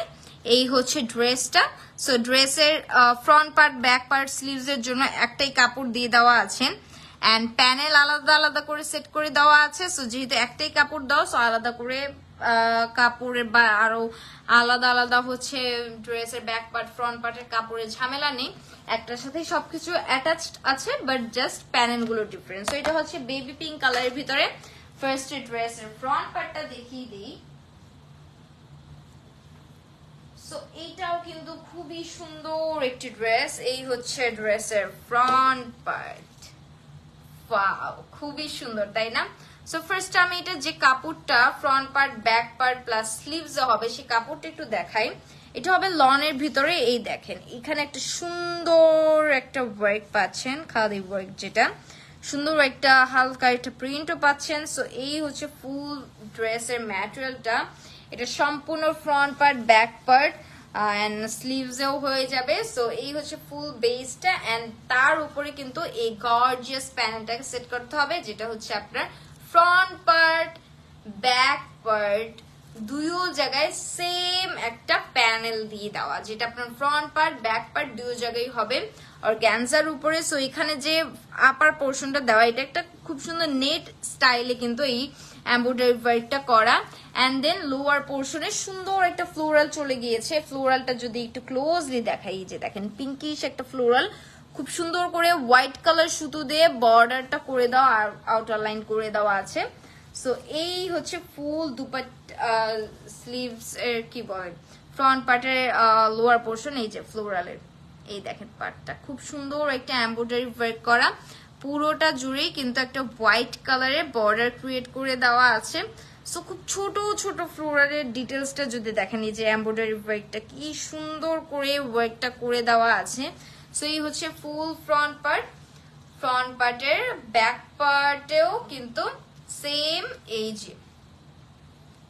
এই হচ্ছে ড্রেসটা। সো ড্রেসের front part back part sleeves এর জন্য একটাই কাপড় দিয়ে দেওয়া আছে, এন্ড প্যানেল আলাদা আলাদা করে সেট করে দেওয়া আছে। সো যেহেতু একটাই কাপড় দাও, সো আলাদা করে কাপড়ের বা আরো আলাদা আলাদা হচ্ছে ড্রেসের ব্যাক পার্ট ফ্রন্ট পার্টের কাপড়ের ঝামেলা নেই, একটার সাথে সবকিছু অ্যাটাচড আছে, বাট জাস্ট প্যানেল গুলো ডিফারেন্ট। সো এটা হচ্ছে বেবি পিঙ্ক কালারের ভিতরে ফার্স্ট ড্রেসের ফ্রন্ট পার্টটা দেখিয়ে দিই। সো এইটাও কিন্তু খুবই সুন্দর একটি ড্রেস। এই হচ্ছে ড্রেসের ফ্রন্ট পার্ট। ওয়াও, খুবই সুন্দর তাই না? সো ফার্স্ট আমি এটা যে কাপড়টা front part back part plus sleeves হবে সেই কাপড়টা একটু দেখাই। এটা হবে লনের ভিতরে। এই দেখেন এখানে একটা সুন্দর একটা ওয়ার্ক পাচ্ছেন, খাদি ওয়ার্ক, যেটা সুন্দর একটা হালকা একটা প্রিন্টও পাচ্ছেন। সো এই হচ্ছে ফুল ড্রেসের ম্যাটেরিয়ালটা। এটা সম্পূর্ণ front part back part and স্লিভসেও হয়ে যাবে। সো এই হচ্ছে ফুল বেসটা এন্ড তার উপরে কিন্তু এই গর্জিয়াস প্যানেলটাকে সেট করতে হবে, যেটা হচ্ছে আপনার ফ্রন্ট পার্ট ব্যাক পার্ট দুইও জায়গায় সেম একটা প্যানেল দিয়ে দেওয়া, যেটা আপনার ফ্রন্ট পার্ট ব্যাক পার্ট দুই জায়গায় হবে অর্গানজার উপরে। সো এখানে যে আপার পোর্শনটা দেওয়া, এটা একটা খুব সুন্দর নেট স্টাইলে কিন্তু এই এমব্রয়ডারি ওয়ার্কটা করা। এন্ড দেন লোয়ার পোর্শনে সুন্দর একটা ফ্লোরাল চলে গিয়েছে। ফ্লোরালটা যদি একটু ক্লোজলি দেখাই, যে দেখেন পিঙ্কিশ একটা ফ্লোরাল, খুব সুন্দর করে হোয়াইট কালার সুতো দিয়ে বর্ডারটা করে দেওয়া আর আউটার লাইন করে দেওয়া আছে। সো এই হচ্ছে ফুল স্লিভস এর কি বলে ফ্রন্ট পার্টের লোয়ার পোর্শন। এই যে ফ্লোরালের এই দেখেন পার্টটা খুব সুন্দর একটা এমব্রয়ডারি ওয়ার্ক করা, পুরোটা জুড়েই কিন্তু একটা হোয়াইট কালারের বর্ডার ক্রিয়েট করে দেওয়া আছে। সো খুব ছোট ছোট ফ্লোরালের ডিটেলসটা যদি দেখেন, এই যে এমব্রয়ডারি ওয়ার্কটা কি সুন্দর করে ওয়ার্কটা করে দেওয়া আছে। সো এই হচ্ছে ফুল ফ্রন্ট পার্ট। ফ্রন্ট পার্টের ব্যাক পার্টেও কিন্তু সেম, এই যে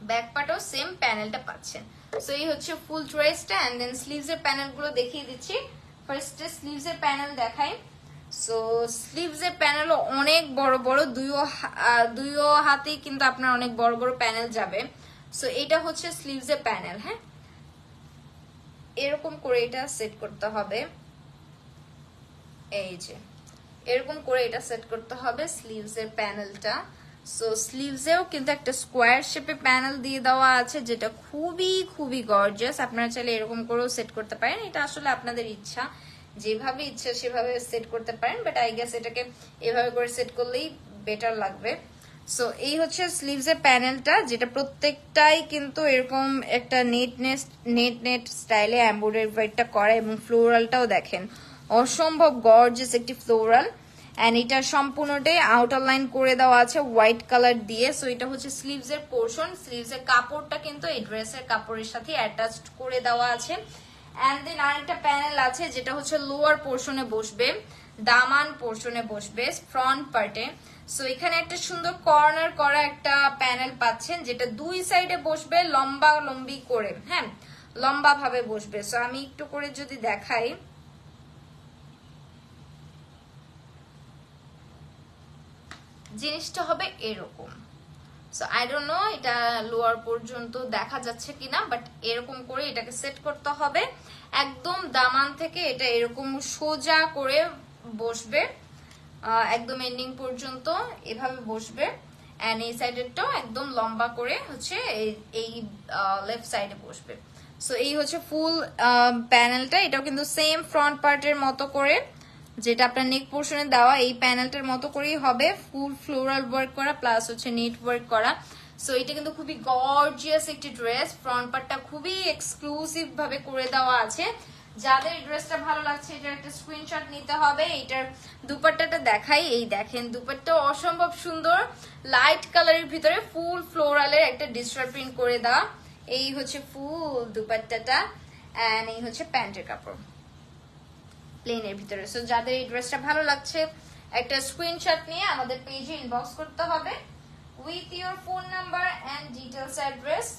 ব্যাক পার্টেও সেম প্যানেলটা পাচ্ছেন। সো এই হচ্ছে ফুল ড্রেসটা এন্ড দেন স্লিভস এর প্যানেল গুলো দেখিয়ে দিচ্ছি। ফার্স্টে স্লিভস এর প্যানেল দেখাই। সো স্লিভস এর প্যানেলও অনেক বড় বড়, দুইও হাতেই কিন্তু আপনার অনেক বড় বড় প্যানেল যাবে। সো এটা হচ্ছে স্লিভস এর প্যানেল। হ্যাঁ, এরকম করে এটা সেট করতে হবে। এই যে এরকম করে এটা সেট করতে হবে স্লিভস এর প্যানেলটা। সো স্লিভসেও কিন্তু একটা স্কোয়ার শেপে প্যানেল দিয়ে দেওয়া আছে, যেটা খুবই খুবই গর্জিয়াস। আপনারা চাইলে এরকম করেও সেট করতে পারেন, এটা আসলে আপনাদের ইচ্ছা, যেভাবে ইচ্ছা সেভাবে সেট করতে পারেন, বাট আই গেস এটাকে এভাবে করে সেট করলেই বেটার লাগবে। সো এই হচ্ছে স্লিভস এর প্যানেলটা, যেটা প্রত্যেকটাই কিন্তু এরকম একটা নেট স্টাইলে এমব্রয়ডারি ওয়ার্কটা করা, এবং ফ্লোরালটাও দেখেন অসম্ভব গর্জিয়াস একটি ফ্লোরাল। এন্ড এটা সম্পূর্ণটাই আউটার লাইন করে দেওয়া আছে হোয়াইট কালার দিয়ে। সো এটা হচ্ছে স্লিভস এর পোর্শন। স্লিভস এর কাপড়টা কিন্তু এই ড্রেসের কাপড়ের সাথে অ্যাটাচড করে দেওয়া আছে। এন্ড দেন আরেকটা প্যানেল আছে, যেটা হচ্ছে লোয়ার পোর্শনে বসবে, দামান পোর্শনে বসবে ফ্রন্ট পার্টে। সো এখানে একটা সুন্দর কর্নার করা একটা প্যানেল পাচ্ছেন, যেটা দুই সাইডে বসবে লম্বা লম্বি করে, হ্যাঁ লম্বা ভাবে বসবে। সো আমি একটু করে যদি দেখাই, জিনিসটা হবে এরকম। সো আই ডোন্ট নো এটা লোয়ার পর্যন্ত দেখা যাচ্ছে কিনা, বাট এরকম করে এটাকে সেট করতে হবে। একদম দামান থেকে এটা এরকম সোজা করে বসবে, একদম এন্ডিং পর্যন্ত এভাবে বসবে। এন্ড এই সাইডেরটাও একদম লম্বা করে হচ্ছে এই লেফট সাইডে বসবে। সো এই হচ্ছে ফুল প্যানেলটা। এটাও কিন্তু সেম ফ্রন্ট পার্টের মতো করে, যেটা আপনার নেক পোর্শনে দেওয়া এই প্যানেলটার মতো করেই হবে, ফুল ফ্লোরাল ওয়ার্ক করা প্লাস হচ্ছে নেট ওয়ার্ক করা। সো এটা কিন্তু খুবই গর্জিয়াস একটি ড্রেস। ফ্রন্ট পার্টটা খুবই এক্সক্লুসিভ ভাবে করে দেওয়া আছে। যাদের ড্রেসটা ভালো লাগছে এটার একটা স্ক্রিনশট নিতে হবে। এটার দুপাট্টাটা দেখাই, এই দেখেন দুপাট্টা অসম্ভব সুন্দর, লাইট কালারের ভিতরে ফুল ফ্লোরালের একটা ডিজিটাল প্রিন্ট করে দেওয়া। এই হচ্ছে ফুল দুপাট্টাটা এন্ড এই হচ্ছে প্যান্টের কাপড় প্লেনের ভিতরে। সো যাদের এই ড্রেসটা ভালো লাগছে একটা স্ক্রিনশট নিয়ে আমাদের পেজে ইনবক্স করতে হবে with your phone number and details address.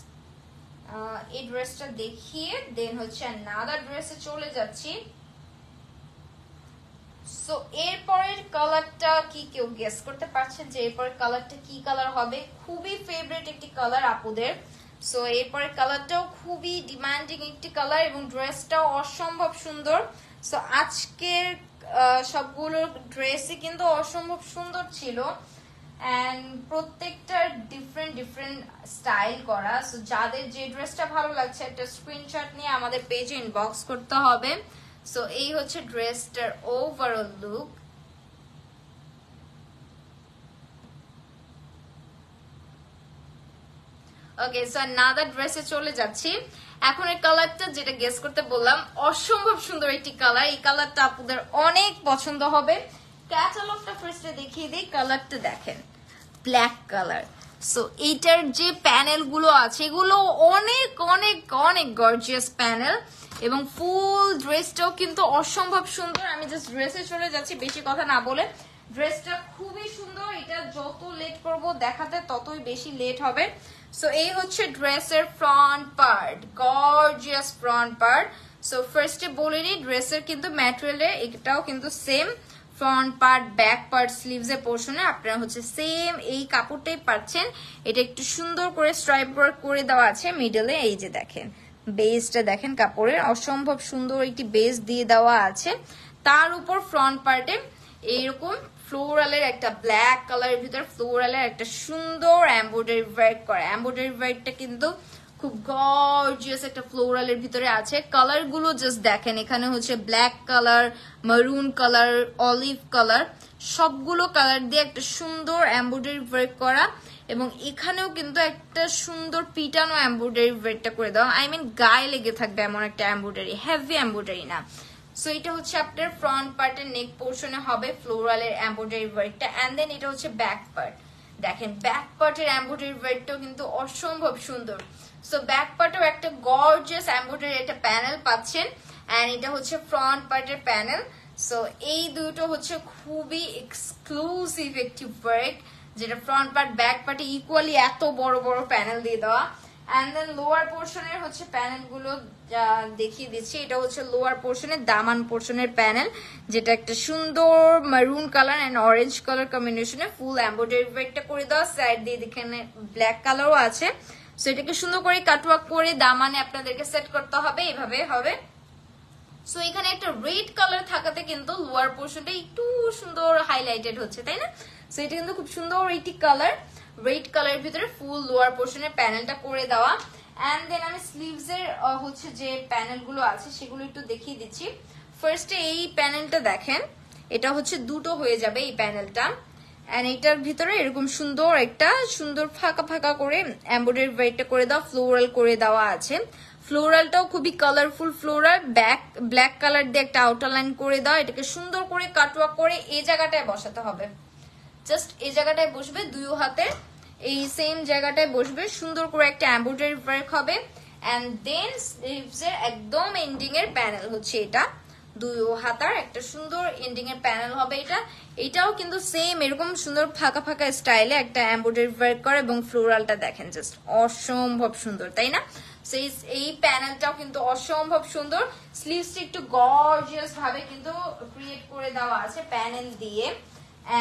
এই ড্রেসটা দেখিয়ে দেন হচ্ছে আনাদার ড্রেসে চলে যাচ্ছি। সো এরপরের কালারটা কি কেউ গেস করতে পারছেন যে এরপরের কালারটা কি কালার হবে? খুবই ফেভারিট একটি কালার আপুদের। সো এরপরের কালারটাও খুবই ডিমান্ডিং একটি কালার এবং ড্রেসটাও অসম্ভব সুন্দর। সো আজকের সবগুলো ড্রেসই কিন্তু অসম্ভব সুন্দর ছিল। এন্ড প্রত্যেকটার ডিফারেন্ট ডিফারেন্ট স্টাইল করা। সো যাদের যে ড্রেসটা ভালো লাগছে একটা স্ক্রিনশট নিয়ে আমাদের পেজে ইনবক্স করতে হবে। সো এই হচ্ছে ড্রেসটার ওভারঅল লুক। ওকে, সো নাদার ড্রেসে চলে যাচ্ছি। এখন এই কালারটা যেটা গেস করতে বললাম, অসম্ভব সুন্দর একটি কালার। এই কালারটা আপনাদের অনেক পছন্দ হবে। ক্যাটালগটা ফার্স্টে দেখিয়ে দিই। কালারটা দেখেন, ব্ল্যাক কালার। সো এইটার যে প্যানেল গুলো আছে এগুলো অনেক অনেক অনেক গর্জিয়াস প্যানেল, এবং ফুল ড্রেসটাও কিন্তু অসম্ভব সুন্দর। আমি জাস্ট ড্রেসে চলে যাচ্ছি বেশি কথা না বলে। ড্রেসটা খুবই সুন্দর। এটা যত লেট করব দেখাতে ততই বেশি লেট হবে। সো এই হচ্ছে ড্রেসের front part, gorgeous front part. So ফার্স্টে বলে নিই ড্রেসের কিন্তু ম্যাটেরিয়ালে এটাও কিন্তু same. Front part, back part, sleeves এর পোর্শনে আপনারা হচ্ছে সেম এই কাপড়টাই পাচ্ছেন। এটা একটু সুন্দর করে স্ট্রাইপ ওয়ার্ক করে দেওয়া আছে মিডলে। এই যে দেখেন বেসটা দেখেন, কাপড়ের অসম্ভব সুন্দর একটি বেস দিয়ে দেওয়া আছে। তার উপর ফ্রন্ট পার্টে এইরকম ফ্লোরালের একটা ব্ল্যাক কালারের ভিতর ফ্লোরালের একটা সুন্দর এমব্রয়ডারি ওয়ার্ক করা। এমব্রয়ডারি ওয়ার্কটা কিন্তু খুব গর্জিয়াস একটা ফ্লোরালের ভিতরে আছে। কালার গুলো জাস্ট দেখেন, এখানে হচ্ছে ব্ল্যাক কালার, মারুন কালার, অলিভ কালার, সবগুলো কালার দিয়ে একটা সুন্দর এমব্রয়ডারি ওয়ার্ক করা। এবং এখানেও কিন্তু একটা সুন্দর পিটানো এমব্রয়ডারি ওয়ার্কটা করে দেওয়া। আই মিন গায়ে লেগে থাকবে এমন একটা এমব্রয়ডারি, হেভি এমব্রয়ডারি না। সো এটা হচ্ছে আপনার ফ্রন্ট পার্টের নেক পোর্শনে হবে ফ্লোরালের এমব্রয়ডারি ওয়ার্কটা। এন্ড দেন এটা হচ্ছে ব্যাক পার্ট। দেখেন ব্যাক পার্টের এমব্রয়ডারি ওয়ার্কটাও কিন্তু অসম্ভব সুন্দর। সো ব্যাক পার্টেও একটা গর্জিয়াস এমব্রয়ডারি একটা প্যানেল পাচ্ছেন। এন্ড এটা হচ্ছে ফ্রন্ট পার্টের প্যানেল। সো এই দুটো হচ্ছে খুবই এক্সক্লুসিভ একটি ওয়ার্ক, যেটা ফ্রন্ট পার্ট ব্যাক পার্টে ইকুয়ালি এত বড় বড় প্যানেল দিয়ে দেওয়া। এন্ড দেন লোয়ার পোর্শনের হচ্ছে প্যানেল গুলো দেখিয়ে দিচ্ছি। এটা হচ্ছে লোয়ার পোর্শনের দামান পোর্শনের প্যানেল, যেটা একটা সুন্দর মারুন কালার এন্ড অরেঞ্জ কালার কম্বিনেশনে ফুল এমব্রয়ডারি ওয়ার্কটা করে দেওয়া। সাইড দিয়ে এখানে ব্ল্যাক কালারও আছে। সো এটাকে সুন্দর করে কাটওয়ার্ক করে দামানে আপনাদেরকে সেট করতে হবে, এভাবে হবে। সো এখানে একটা রেড কালার থাকাতে কিন্তু লোয়ার পোর্শনটা একটু সুন্দর হাইলাইটেড হচ্ছে, তাই না? সো এটা কিন্তু খুব সুন্দর একটি কালার, রেড কালারের ভিতরে ফুল লোয়ার পোর্শনের প্যানেলটা করে দেওয়া। এন্ড দেন আমি স্লিভস এর হচ্ছে যে প্যানেল গুলো আছে সেগুলো একটু দেখিয়ে দিচ্ছি। ফার্স্টে এই প্যানেলটা দেখেন, এটা হচ্ছে দুটো হয়ে যাবে এই প্যানেলটা। এন্ড এটার ভিতরে এরকম সুন্দর একটা সুন্দর ফাঁকা ফাঁকা করে এমব্রয়ডারি ওয়ার্কটা করে দেওয়া, ফ্লোরাল করে দেওয়া আছে। ফ্লোরালটাও খুবই কালারফুল ফ্লোরাল, ব্ল্যাক কালার দিয়ে একটা আউটার লাইন করে দেওয়া। এটাকে সুন্দর করে কাটওয়ার্ক করে এই জায়গাটায় বসাতে হবে। জাস্ট এই জায়গাটায় বসবে, দুই হাতে এই সেম জায়গাটায় বসবে, সুন্দর করে একটা এমব্রয়ডারি ওয়ার্ক হবে। এন্ড দেন স্লিভস এর একদম এন্ডিং এর প্যানেল হচ্ছে এটা, দুই হাতার একটা সুন্দর এন্ডিং এর প্যানেল হবে এটা। এটাও কিন্তু সেম এরকম সুন্দর ফাঁকা ফাঁকা স্টাইলে একটা এমব্রয়ডারি ওয়ার্ক করে, এবং ফ্লোরালটা দেখেন জাস্ট অসম্ভব সুন্দর, তাই না? এই প্যানেলটাও কিন্তু অসম্ভব সুন্দর। স্লিভসটা একটু গর্জিয়াস ভাবে কিন্তু ক্রিয়েট করে দেওয়া আছে প্যানেল দিয়ে।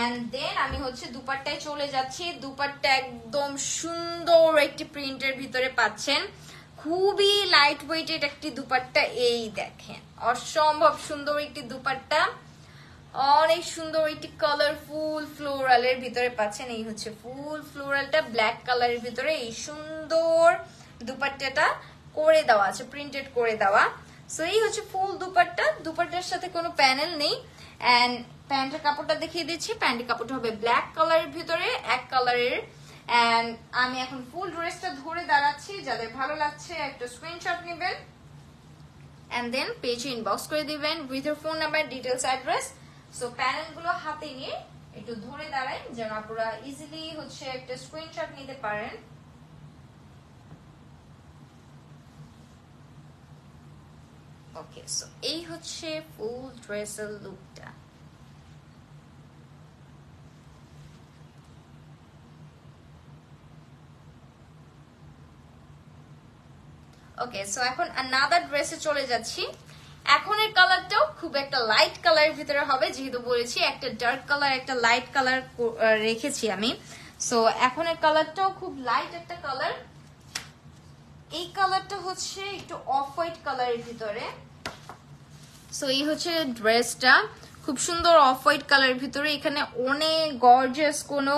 এন্ড দেন আমি হচ্ছে দুপাট্টায় চলে যাচ্ছি। দুপাট্টা একদম সুন্দর একটি প্রিন্টের ভিতরে পাচ্ছেন, খুবই লাইট ওয়েটেড একটি দুপাট্টা। এই দেখেন অসম্ভব সুন্দর একটি দুপাট্টা, অনেক সুন্দর একটি কালারফুল ফ্লোরালের ভিতরে পাচ্ছেন। এই হচ্ছে ফুল ফ্লোরালটা ব্ল্যাক কালারের ভিতরে এই সুন্দর দুপাট্টাটা করে দেওয়া আছে, প্রিন্টেড করে দেওয়া। সো এই হচ্ছে ফুল দুপাট্টা। দুপাট্টার সাথে কোনো প্যানেল নেই। এন্ড প্যান্টের কাপড়টা দেখিয়ে দিচ্ছি। প্যান্টের কাপড়টা হবে ব্ল্যাক কালারের ভিতরে এক কালারের। এন্ড আমি এখন ফুল ড্রেসটা ধরে দাঁড়াচ্ছি, যাদের ভালো লাগছে একটা স্ক্রিনশট নেবেন এন্ড দেন পেজে ইনবক্স করে দিবেন with your phone number, details, address. So panel গুলো হাতে নিয়ে একটু ধরে দাঁড়াই যেন আপনারা ইজিলি হচ্ছে একটা স্ক্রিনশট নিতে পারেন। ওকে, সো এই হচ্ছে ফুল ড্রেসের লুকটা। ওকে, সো এখন আনাদার ড্রেসে চলে যাচ্ছি। এখন এর কালারটাও খুব একটা লাইট কালারের ভিতরে হবে, যেহেতু বলেছি একটা ডার্ক কালার একটা লাইট কালার রেখেছি আমি। সো এখন এর কালারটাও খুব লাইট একটা কালার। এই কালারটা হচ্ছে একটু অফ হোয়াইট কালারের ভিতরে। সো এই হচ্ছে ড্রেসটা, খুব সুন্দর অফ হোয়াইট কালারের ভিতরে। এখানে অনেক গর্জিয়াস কোনো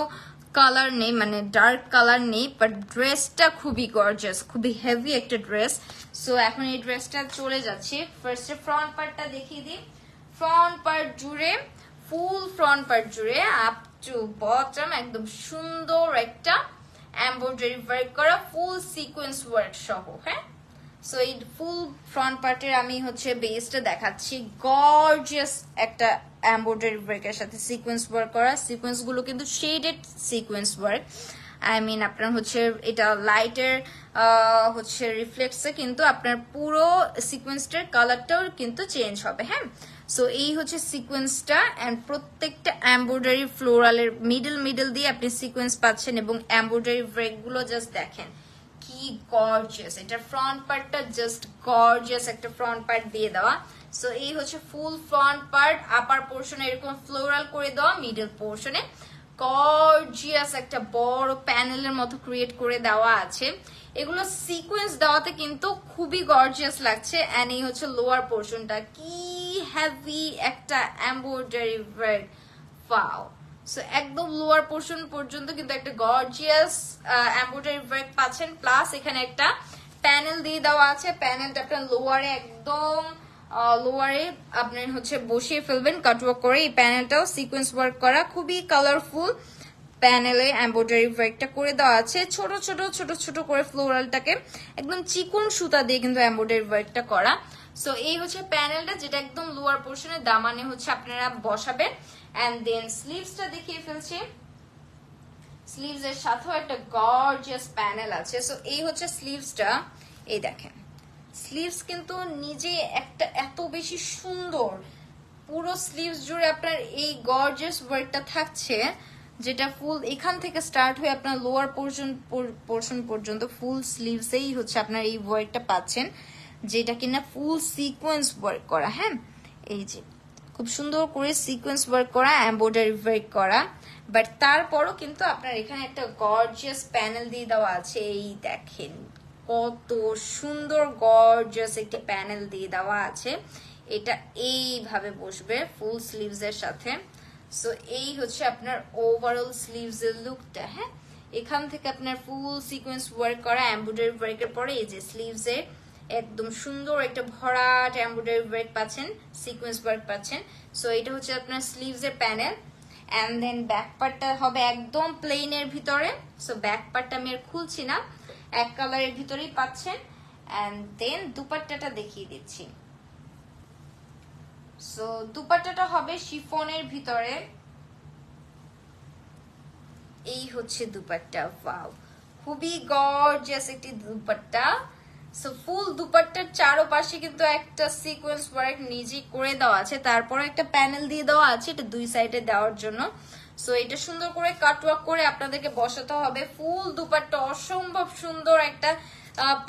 কালার নেই, মানে ডার্ক কালার নেই, বাট ড্রেসটা খুবই গর্জিয়াস, খুবই হেভি একটা ড্রেস। সো এখন এই ড্রেসটা চলে যাচ্ছে। ফার্স্টে ফ্রন্ট পার্টটা দেখিয়ে দিই। ফ্রন্ট পার্ট জুড়ে, ফুল ফ্রন্ট পার্ট জুড়ে আপ টু বটম একদম সুন্দর একটা এমব্রয়ডারি ওয়ার্ক করা ফুল সিকোয়েন্স ওয়ার্ক সহ। হ্যাঁ, সো এই ফুল ফ্রন্ট পার্টের আমি হচ্ছে বেসটা দেখাচ্ছি। গর্জিয়াস একটা এমব্রয়ডারি ওয়ার্কের সাথে সিকোয়েন্স ওয়ার্ক করা। সিকোয়েন্স গুলো কিন্তু shaded sequence work. I mean আপনার হচ্ছে এটা লাইটের হচ্ছে রিফ্লেক্সে কিন্তু আপনার পুরো সিকোয়েন্সটার কালারটাও কিন্তু চেঞ্জ হবে। হ্যাঁ, সো এই হচ্ছে সিকোয়েন্সটা, এন্ড প্রত্যেকটা এমব্রয়ডারি ফ্লোরালের মিডল দিয়ে আপনি সিকোয়েন্স পাচ্ছেন, এবং এমব্রয়ডারি ওয়ার্ক গুলো জাস্ট দেখেন কি গর্জিয়াস। এটা ফ্রন্ট পার্টটা জাস্ট গর্জিয়াস একটা ফ্রন্ট পার্ট দিয়ে দেওয়া। সো এই হচ্ছে ফুল ফ্রন্ট পার্ট। আপার পোর্শনে এরকম ফ্লোরাল করে দেওয়া, মিডল পোর্শনে গর্জিয়াস একটা বড় প্যানেলের মতো ক্রিয়েট করে দেওয়া আছে। এগুলো সিকোয়েন্স দেওয়াতে কিন্তু খুবই গর্জিয়াস লাগছে। এন্ড এই হচ্ছে লোয়ার পোর্শনটা, কি হেভি একটা এমব্রয়ডারি ওয়ার্ক। ওয়াও। সো একদম লোয়ার পোর্শন পর্যন্ত কিন্তু একটা গর্জিয়াস এমব্রয়ডারি ওয়ার্ক পাচ্ছেন, প্লাস এখানে একটা প্যানেল দিয়ে দেওয়া আছে। প্যানেলটা আপনার লোয়ারে একদম লোয়ারে আপনার হচ্ছে বসিয়ে ফেলবেন কাটওয়ার্ক করে। এই প্যানেলটাও সিকোয়েন্স ওয়ার্ক করা, খুবই কালারফুল প্যানেলে এমব্রয়ডারি ওয়ার্কটা করে দেওয়া আছে। ছোট ছোট ছোট ছোট করে ফ্লোরালটাকে একদম চিকন সুতা দিয়ে কিন্তু এমব্রয়ডারি ওয়ার্কটা করা। সো এই হচ্ছে প্যানেলটা, যেটা একদম লোয়ার পোর্শনে দামানে হচ্ছে আপনারা বসাবেন। এন্ড দেন স্লিভসটা দেখিয়ে ফেলছি। স্লিভস এর সাথেও একটা গর্জিয়াস প্যানেল আছে। সো এই হচ্ছে স্লিভসটা, এই দেখেন স্লিভস কিন্তু নিজে একটা এত বেশি সুন্দর, পুরো স্লিভস জুড়ে আপনার এই গর্জিয়াস ওয়ার্কটা থাকছে, যেটা ফুল এখান থেকে স্টার্ট হয়ে আপনার লোয়ার পোর্শন পর্যন্ত ফুল স্লিভসেই হচ্ছে আপনার এই ওয়ার্কটা পাচ্ছেন, যেটা কিনা ফুল সিকোয়েন্স ওয়ার্ক করা। হ্যাঁ, এই যে খুব সুন্দর করে সিকোয়েন্স ওয়ার্ক করা, এমব্রয়ডারি ওয়ার্ক করা, বাট তারপরও কিন্তু আপনার এখানে একটা গর্জিয়াস প্যানেল দিয়ে দেওয়া আছে। এই দেখেন কত সুন্দর গর্জিয়াস একটি প্যানেল দিয়ে দেওয়া আছে। এটা এইভাবে বসবে ফুল স্লিভস এর সাথে। সো এই হচ্ছে আপনার ওভারঅল স্লিভস এর লুকটা। হ্যাঁ, এখান থেকে আপনার ফুল সিকোয়েন্স ওয়ার্ক করা এমব্রয়ডারি ওয়ার্কের পরে এই যে স্লিভস এর একদম সুন্দর একটা ভরাট এমব্রয়ডারি ওয়ার্ক পাচ্ছেন, সিকোয়েন্স ওয়ার্ক পাচ্ছেন। সো এটা হচ্ছে আপনার স্লিভস এর প্যানেল। এন্ড দেন ব্যাক পার্টটা হবে একদম প্লেন এর ভিতরে। সো ব্যাক পার্টটা আমি আর খুলছি না, এক কালারের ভিতরেই পাচ্ছেন। এন্ড দেন দুপাট্টাটা দেখিয়ে দিচ্ছি। সো দুপাট্টাটা হবে শিফনের ভিতরে। এই হচ্ছে দুপাট্টা। ওয়াও, খুবই গর্জিয়াস একটি দুপাট্টা। সো ফুল দুপাট্টার চারপাশে কিন্তু একটা সিকোয়েন্স ওয়ার্ক নিজে করে দেওয়া আছে, তারপরে একটা প্যানেল দিয়ে দেওয়া আছে এটা দুই সাইডে দেওয়ার জন্য। সো এটা সুন্দর করে কাটওয়ার্ক করে আপনাদেরকে বসাতে হবে। ফুল দুপাট্টা অসম্ভব সুন্দর একটা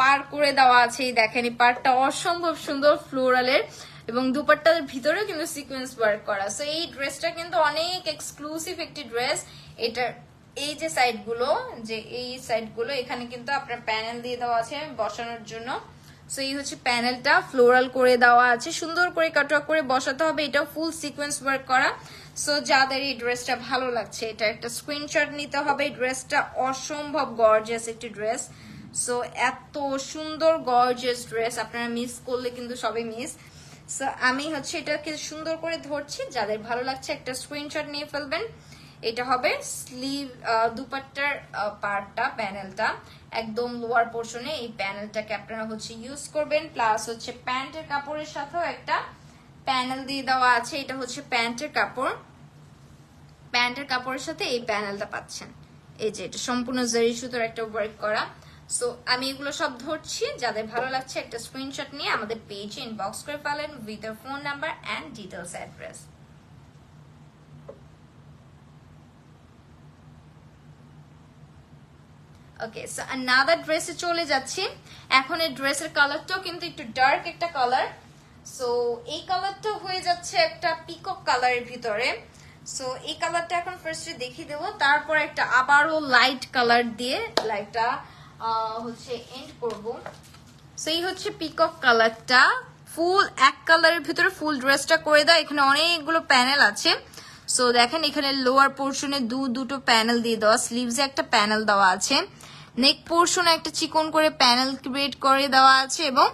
পার করে দেওয়া আছে। এই দেখেন এই পারটা অসম্ভব সুন্দর ফ্লোরালের, এবং দুপাট্টার ভিতরেও কিন্তু সিকোয়েন্স ওয়ার্ক করা। সো এই ড্রেসটা কিন্তু অনেক এক্সক্লুসিভ একটি ড্রেস। এটার এই যে সাইডগুলো, যে এই সাইডগুলো এখানে কিন্তু আপনার প্যানেল দিয়ে দেওয়া আছে বসানোর জন্য। সো এই হচ্ছে প্যানেলটা, ফ্লোরাল করে দেওয়া আছে, সুন্দর করে কাটওয়ার্ক করে বসাতে হবে। এটাও ফুল সিকোয়েন্স ওয়ার্ক করা। সো যাদের এই ড্রেসটা ভালো লাগছে এটা একটা স্ক্রিনশট নিতে হবে। এই ড্রেসটা অসম্ভব গর্জিয়াস একটি ড্রেস। সো এত সুন্দর গর্জিয়াস ড্রেস আপনারা মিস করলে কিন্তু সবাই মিস। সো আমি হচ্ছে এটাকে সুন্দর করে ধরছি, যাদের ভালো লাগছে একটা স্ক্রিনশট নিয়ে ফেলবেন। এটা হবে স্লিভ দুপাট্টার পার্টটা, প্যানেলটা একদম লোয়ার পোর্শনে এই প্যানেলটাকে আপনারা হচ্ছে ইউজ করবেন। প্লাস হচ্ছে প্যান্টের কাপড়ের সাথেও একটা প্যানেল দিয়ে দেওয়া আছে। এটা হচ্ছে প্যান্টের কাপড়, প্যান্টের কাপড়ের সাথে এই প্যানেলটা পাচ্ছেন। এই যে এটা সম্পূর্ণ জরি সুতোর একটা ওয়ার্ক করা। সো আমি এগুলো সব ধরছি, যাদের ভালো লাগছে একটা স্ক্রিনশট নিয়ে আমাদের পেজে ইনবক্স করে ফেলেন with your phone number and details address. Okay, so another ড্রেসে চলে যাচ্ছি। এখন এই ড্রেসের কালারটাও কিন্তু একটু ডার্ক একটা কালার। সো এই কালারটা হয়ে যাচ্ছে একটা পিকক কালারের ভিতরে। সো এই কালারটা এখন ফার্স্টে দেখিয়ে দেবো, তারপর একটা আবারও লাইট কালার দিয়ে লাইটটা হচ্ছে এন্ড করব। সো এই হচ্ছে পিকক কালারটা, ফুল এক কালারের ভিতরে ফুল ড্রেসটা করে দেয়। এখানে অনেকগুলো প্যানেল আছে। সো দেখেন এখানে লোয়ার পোর্শনে দুটো প্যানেল দিয়ে দেওয়া, স্লিভসে একটা প্যানেল দেওয়া আছে, নেক পোর্শনে একটা চিকন করে প্যানেল ক্রিয়েট করে দেওয়া আছে এবং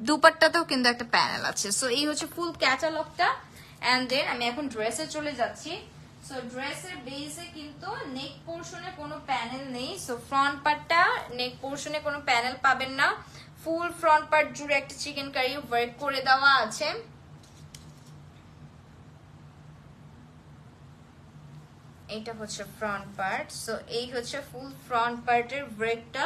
দুপাট্টাতেও কিন্তু একটা প্যানেল আছে। সো এই হচ্ছে ফুল ক্যাটালগটা। এন্ড দেন আমি এখন ড্রেসে চলে যাচ্ছি। সো ড্রেসের বেসে কিন্তু নেক পোর্শনে কোনো প্যানেল নেই। সো ফ্রন্ট পার্টটা নেক পোর্শনে কোনো প্যানেল পাবেন না, ফুল ফ্রন্ট পার্ট জুড়ে একটা চিকেন কারি ওয়ার্ক করে দেওয়া আছে। এটা হচ্ছে ফ্রন্ট পার্ট। সো এই হচ্ছে ফুল ফ্রন্ট পার্টের ওয়ার্কটা।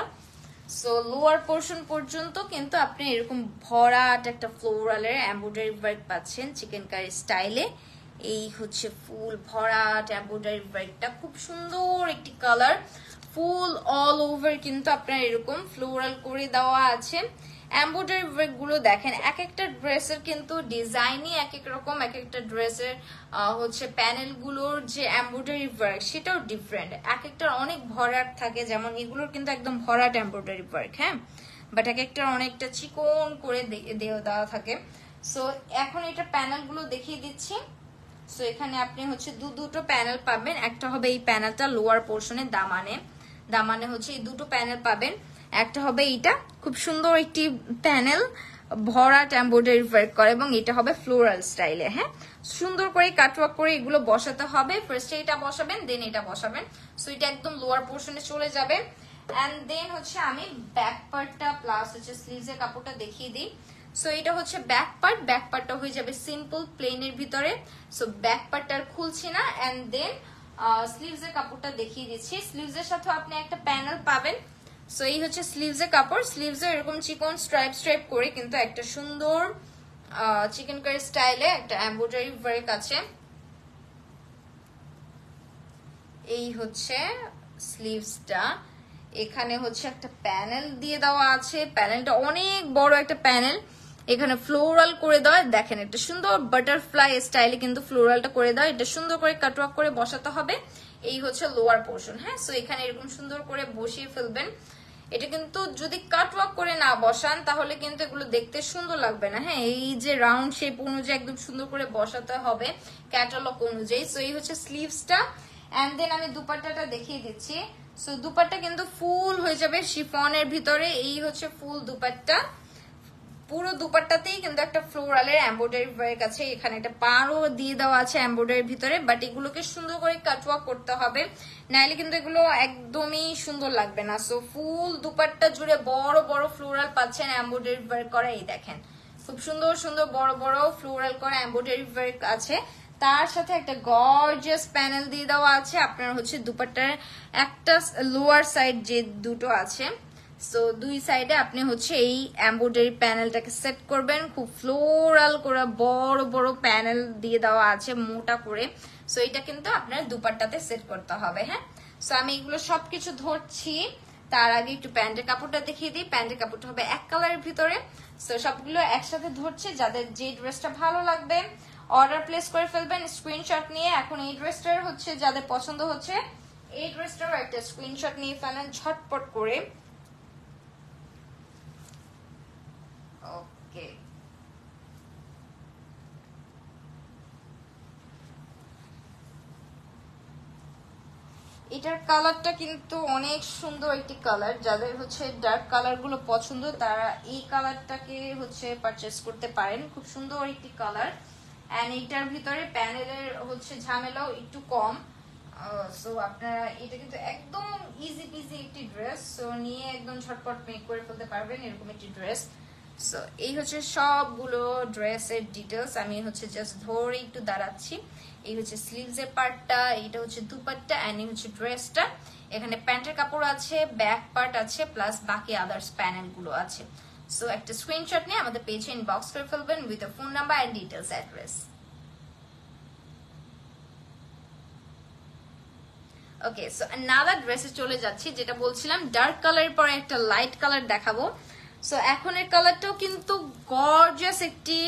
সো লোয়ার পোর্শন পর্যন্ত কিন্তু আপনি এরকম ভরাট একটা ফ্লোরালের এমব্রয়ডারি ওয়ার্ক পাচ্ছেন চিকেন কারি স্টাইলে। এই হচ্ছে ফুল ভরাট এমব্রয়ডারি ওয়ার্কটা, খুব সুন্দর একটি কালার, ফুল অল ওভার কিন্তু আপনার এরকম ফ্লোরাল করে দেওয়া আছে। এমব্রয়ডারি ওয়ার্ক গুলো দেখেন, এক একটা ড্রেসের কিন্তু ডিজাইনই এক এক রকম, এক একটা ড্রেসের হচ্ছে প্যানেল গুলোর যে এমব্রয়ডারি ওয়ার্ক সেটাও ডিফারেন্ট, এক একটার অনেক ভরাট থাকে, যেমন এগুলোর কিন্তু একদম ভরাট এমব্রয়ডারি ওয়ার্ক, হ্যাঁ, বাট এক একটার অনেকটা চিকন করে দেওয়া থাকে। সো এখন এটা প্যানেল গুলো দেখিয়ে দিচ্ছি। সো এখানে আপনি হচ্ছে দুটো প্যানেল পাবেন, একটা হবে এই প্যানেলটা লোয়ার পোর্শনে দামানে হচ্ছে এই দুটো প্যানেল পাবেন, একটা হবে এইটা খুব সুন্দর একটি প্যানেল ভরাট এমব্রয়ডারি ওয়ার্ক করে এবং এটা হবে ফ্লোরাল স্টাইলে, হ্যাঁ, সুন্দর করে কাটওয়ার্ক করে এগুলো বসাতে হবে। ফার্স্টে এটা বসাবেন, দেন এটা বসাবেন। সো এটা একদম লোয়ার পোর্শনে চলে যাবে। এন্ড দেন হচ্ছে আমি ব্যাক পার্টটা প্লাস হচ্ছে স্লিভসের কাপড়টা দেখিয়ে দিই। সো এটা হচ্ছে ব্যাক পার্টটা হয়ে যাবে সিম্পল প্লেনের ভিতরে। সো ব্যাক পার্টটা আর খুলছি না। এন্ড দেন স্লিভসের কাপড়টা দেখিয়ে দিচ্ছি। স্লিভসের সাথে আপনি একটা প্যানেল পাবেন। সো এই হচ্ছে স্লিভসের কাপড়, স্লিভসে এরকম চিকন স্ট্রাইপ করে কিন্তু একটা সুন্দর চিকেন কারি স্টাইলে একটা এমব্রয়ডারি ওয়ার্ক আছে। এই হচ্ছে স্লিভসটা, এখানে হচ্ছে একটা প্যানেল দিয়ে দেওয়া আছে, প্যানেলটা অনেক বড় একটা প্যানেল, এখানে ফ্লোরাল করে দেওয়া, দেখেন একটা সুন্দর বাটারফ্লাই স্টাইলে কিন্তু ফ্লোরালটা করে দেওয়া, এটা সুন্দর করে কাটওয়ার্ক করে বসাতে হবে। এই হচ্ছে লোয়ার পোর্শন, হ্যাঁ। সো এখানে এরকম সুন্দর করে বসিয়ে ফেলবেন। এটা কিন্তু যদি কাটওয়ার্ক করে না বসান তাহলে কিন্তু এগুলো দেখতে সুন্দর লাগবে না, হ্যাঁ, এই যে রাউন্ড শেপ অনুযায়ী একদম সুন্দর করে বসাতে হবে ক্যাটালগ অনুযায়ী। সো এই হচ্ছে স্লিভসটা। এন্ড দেন আমি দুপাট্টাটা দেখিয়ে দিচ্ছি। সো দুপাট্টা কিন্তু ফুল হয়ে যাবে শিফনের ভিতরে, এই হচ্ছে ফুল দুপাট্টা, পুরো দুপাট্টাতেই কিন্তু একটা ফ্লোরালের এমব্রয়ডারি ওয়ার্ক আছে, এখানে একটা পাড়ও দিয়ে দেওয়া আছে এমব্রয়ডারির ভিতরে, বাট এগুলোকে সুন্দর করে কাটওয়ার্ক করতে হবে, নাইলে কিন্তু এগুলো একদমই সুন্দর লাগবে না। সো ফুল দুপাট্টা জুড়ে বড় বড় ফ্লোরাল পাচ্ছেন এমব্রয়ডারি ওয়ার্ক করা, এই দেখেন খুব সুন্দর সুন্দর বড় বড় ফ্লোরাল করা এমব্রয়ডারি ওয়ার্ক আছে, তার সাথে একটা গর্জিয়াস প্যানেল দিয়ে দেওয়া আছে। আপনার হচ্ছে দুপাট্টার একটা লোয়ার সাইড যে দুটো আছে, সো দুই সাইডে আপনি হচ্ছে এই এমব্রয়ডারি প্যানেলটাকে সেট করবেন, খুব ফ্লোরাল করে বড় বড় প্যানেল দিয়ে দেওয়া আছে মোটা করে। সো এটা কিন্তু আপনার দুপাট্টাতে সেট করতে হবে, হ্যাঁ। সো আমি এগুলো সবকিছু ধরছি, তার আগে একটু প্যান্টের কাপড়টা দেখিয়ে দিই। প্যান্টের কাপড়টা হবে এক কালারের ভিতরে। সো সবগুলো একসাথে ধরছে, যাদের যে ড্রেসটা ভালো লাগবে অর্ডার প্লেস করে ফেলবেন স্ক্রিনশট নিয়ে। এখন এই ড্রেসটার হচ্ছে যাদের পছন্দ হচ্ছে এই ড্রেসটারও একটা স্ক্রিনশট নিয়ে ফেলেন ঝটপট করে। ওকে, এটার কালারটা কিন্তু অনেক সুন্দর একটি কালার, যাদের হচ্ছে ডার্ক কালার গুলো পছন্দ তারা এই কালারটাকে হচ্ছে পারচেস করতে পারেন, খুব সুন্দর একটি কালার। এন্ড এটার ভিতরে প্যানেলের হচ্ছে ঝামেলাও একটু কম। সো আপনারা এটা কিন্তু একদম ইজি পিজি একটি ড্রেস, সো নিয়ে একদম ঝটপট মেক করে ফেলতে পারবেন এরকম একটি ড্রেস। সো এই হচ্ছে সবগুলো ড্রেসের ডিটেলস, আমি হচ্ছে জাস্ট ধরে একটু দাঁড়াচ্ছি। এই হচ্ছে স্লিভসের পার্টটা, এইটা হচ্ছে দুপাট্টা, এন্ড এই হচ্ছে ড্রেসটা। এখানে প্যান্টের কাপড় আছে, ব্যাক পার্ট আছে, প্লাস বাকি আদার্স প্যানেল গুলো আছে। সো একটা স্ক্রিনশট নিয়ে আমাদের পেজে ইনবক্স করে ফেলবেন with a phone number and details address. Okay, so another ড্রেসে চলে যাচ্ছি, যেটা বলছিলাম ডার্ক কালারের পরে একটা লাইট কালার দেখাবো। সো এখনের কালারটাও কিন্তু গর্জিয়াস একটি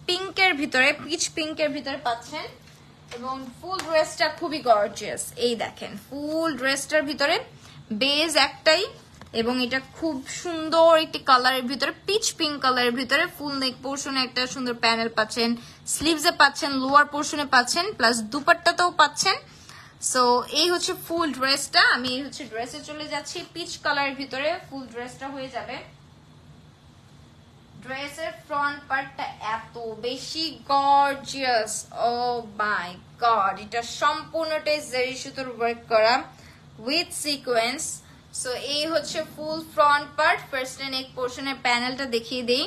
পিঙ্কের ভিতরে, পিচ পিঙ্কের ভিতরে পাচ্ছেন এবং ফুল ড্রেসটা খুবই গর্জিয়াস। এই দেখেন ফুল ড্রেসটার ভিতরে বেজ একটাই, এবং এটা খুব সুন্দর একটি কালারের ভিতরে, পিচ পিঙ্ক কালারের ভিতরে। ফুল নেক পোর্শনে একটা সুন্দর প্যানেল পাচ্ছেন, স্লিভসে পাচ্ছেন, লোয়ার পোর্শনে পাচ্ছেন, প্লাস দুপাট্টাতেও পাচ্ছেন। সো এই হচ্ছে ফুল ড্রেসটা। আমি হচ্ছে ড্রেসে চলে যাচ্ছি, পিচ কালারের ভিতরে ফুল ড্রেসটা হয়ে যাবে। ড্রেসের ফ্রন্ট পার্টটা এত বেশি গর্জিয়াস, ও মাই গড। এটা সম্পূর্ণটাই জারি সুতোর ওয়ার্ক করা উইথ সিকোয়েন্স। সো এই হচ্ছে ফুল ফ্রন্ট পার্ট। ফার্স্ট নেক পোর্শনের প্যানেলটা দেখিয়ে দেই।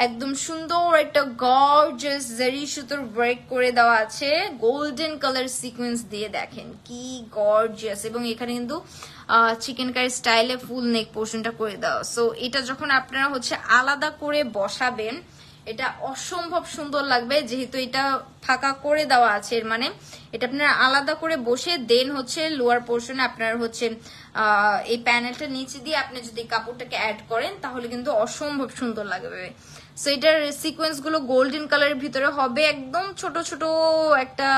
একদম সুন্দর একটা গর্জিয়াস জারি সুতোর ওয়ার্ক করে দেওয়া আছে, গোল্ডেন কালার সিকোয়েন্স দিয়ে। দেখেন কি গর্জিয়াস। এবং এখানে কিন্তু চিকেন কারি স্টাইলে ফুল নেক পোর্শনটা করে দেওয়া। সো এটা যখন আপনারা হচ্ছে আলাদা করে বসাবেন, এটা অসম্ভব সুন্দর লাগবে, যেহেতু এটা ফাঁকা করে দেওয়া আছে। এর মানে এটা আপনারা আলাদা করে বসে দেন হচ্ছে লোয়ার পোর্শনে আপনার হচ্ছে এই প্যানেলটা নিচে দিয়ে আপনি যদি কাপড়টাকে অ্যাড করেন, তাহলে কিন্তু অসম্ভব সুন্দর লাগবে। সো এটার সিকোয়েন্স গুলো গোল্ডেন কালারের ভিতরে হবে, একদম ছোট ছোট একটা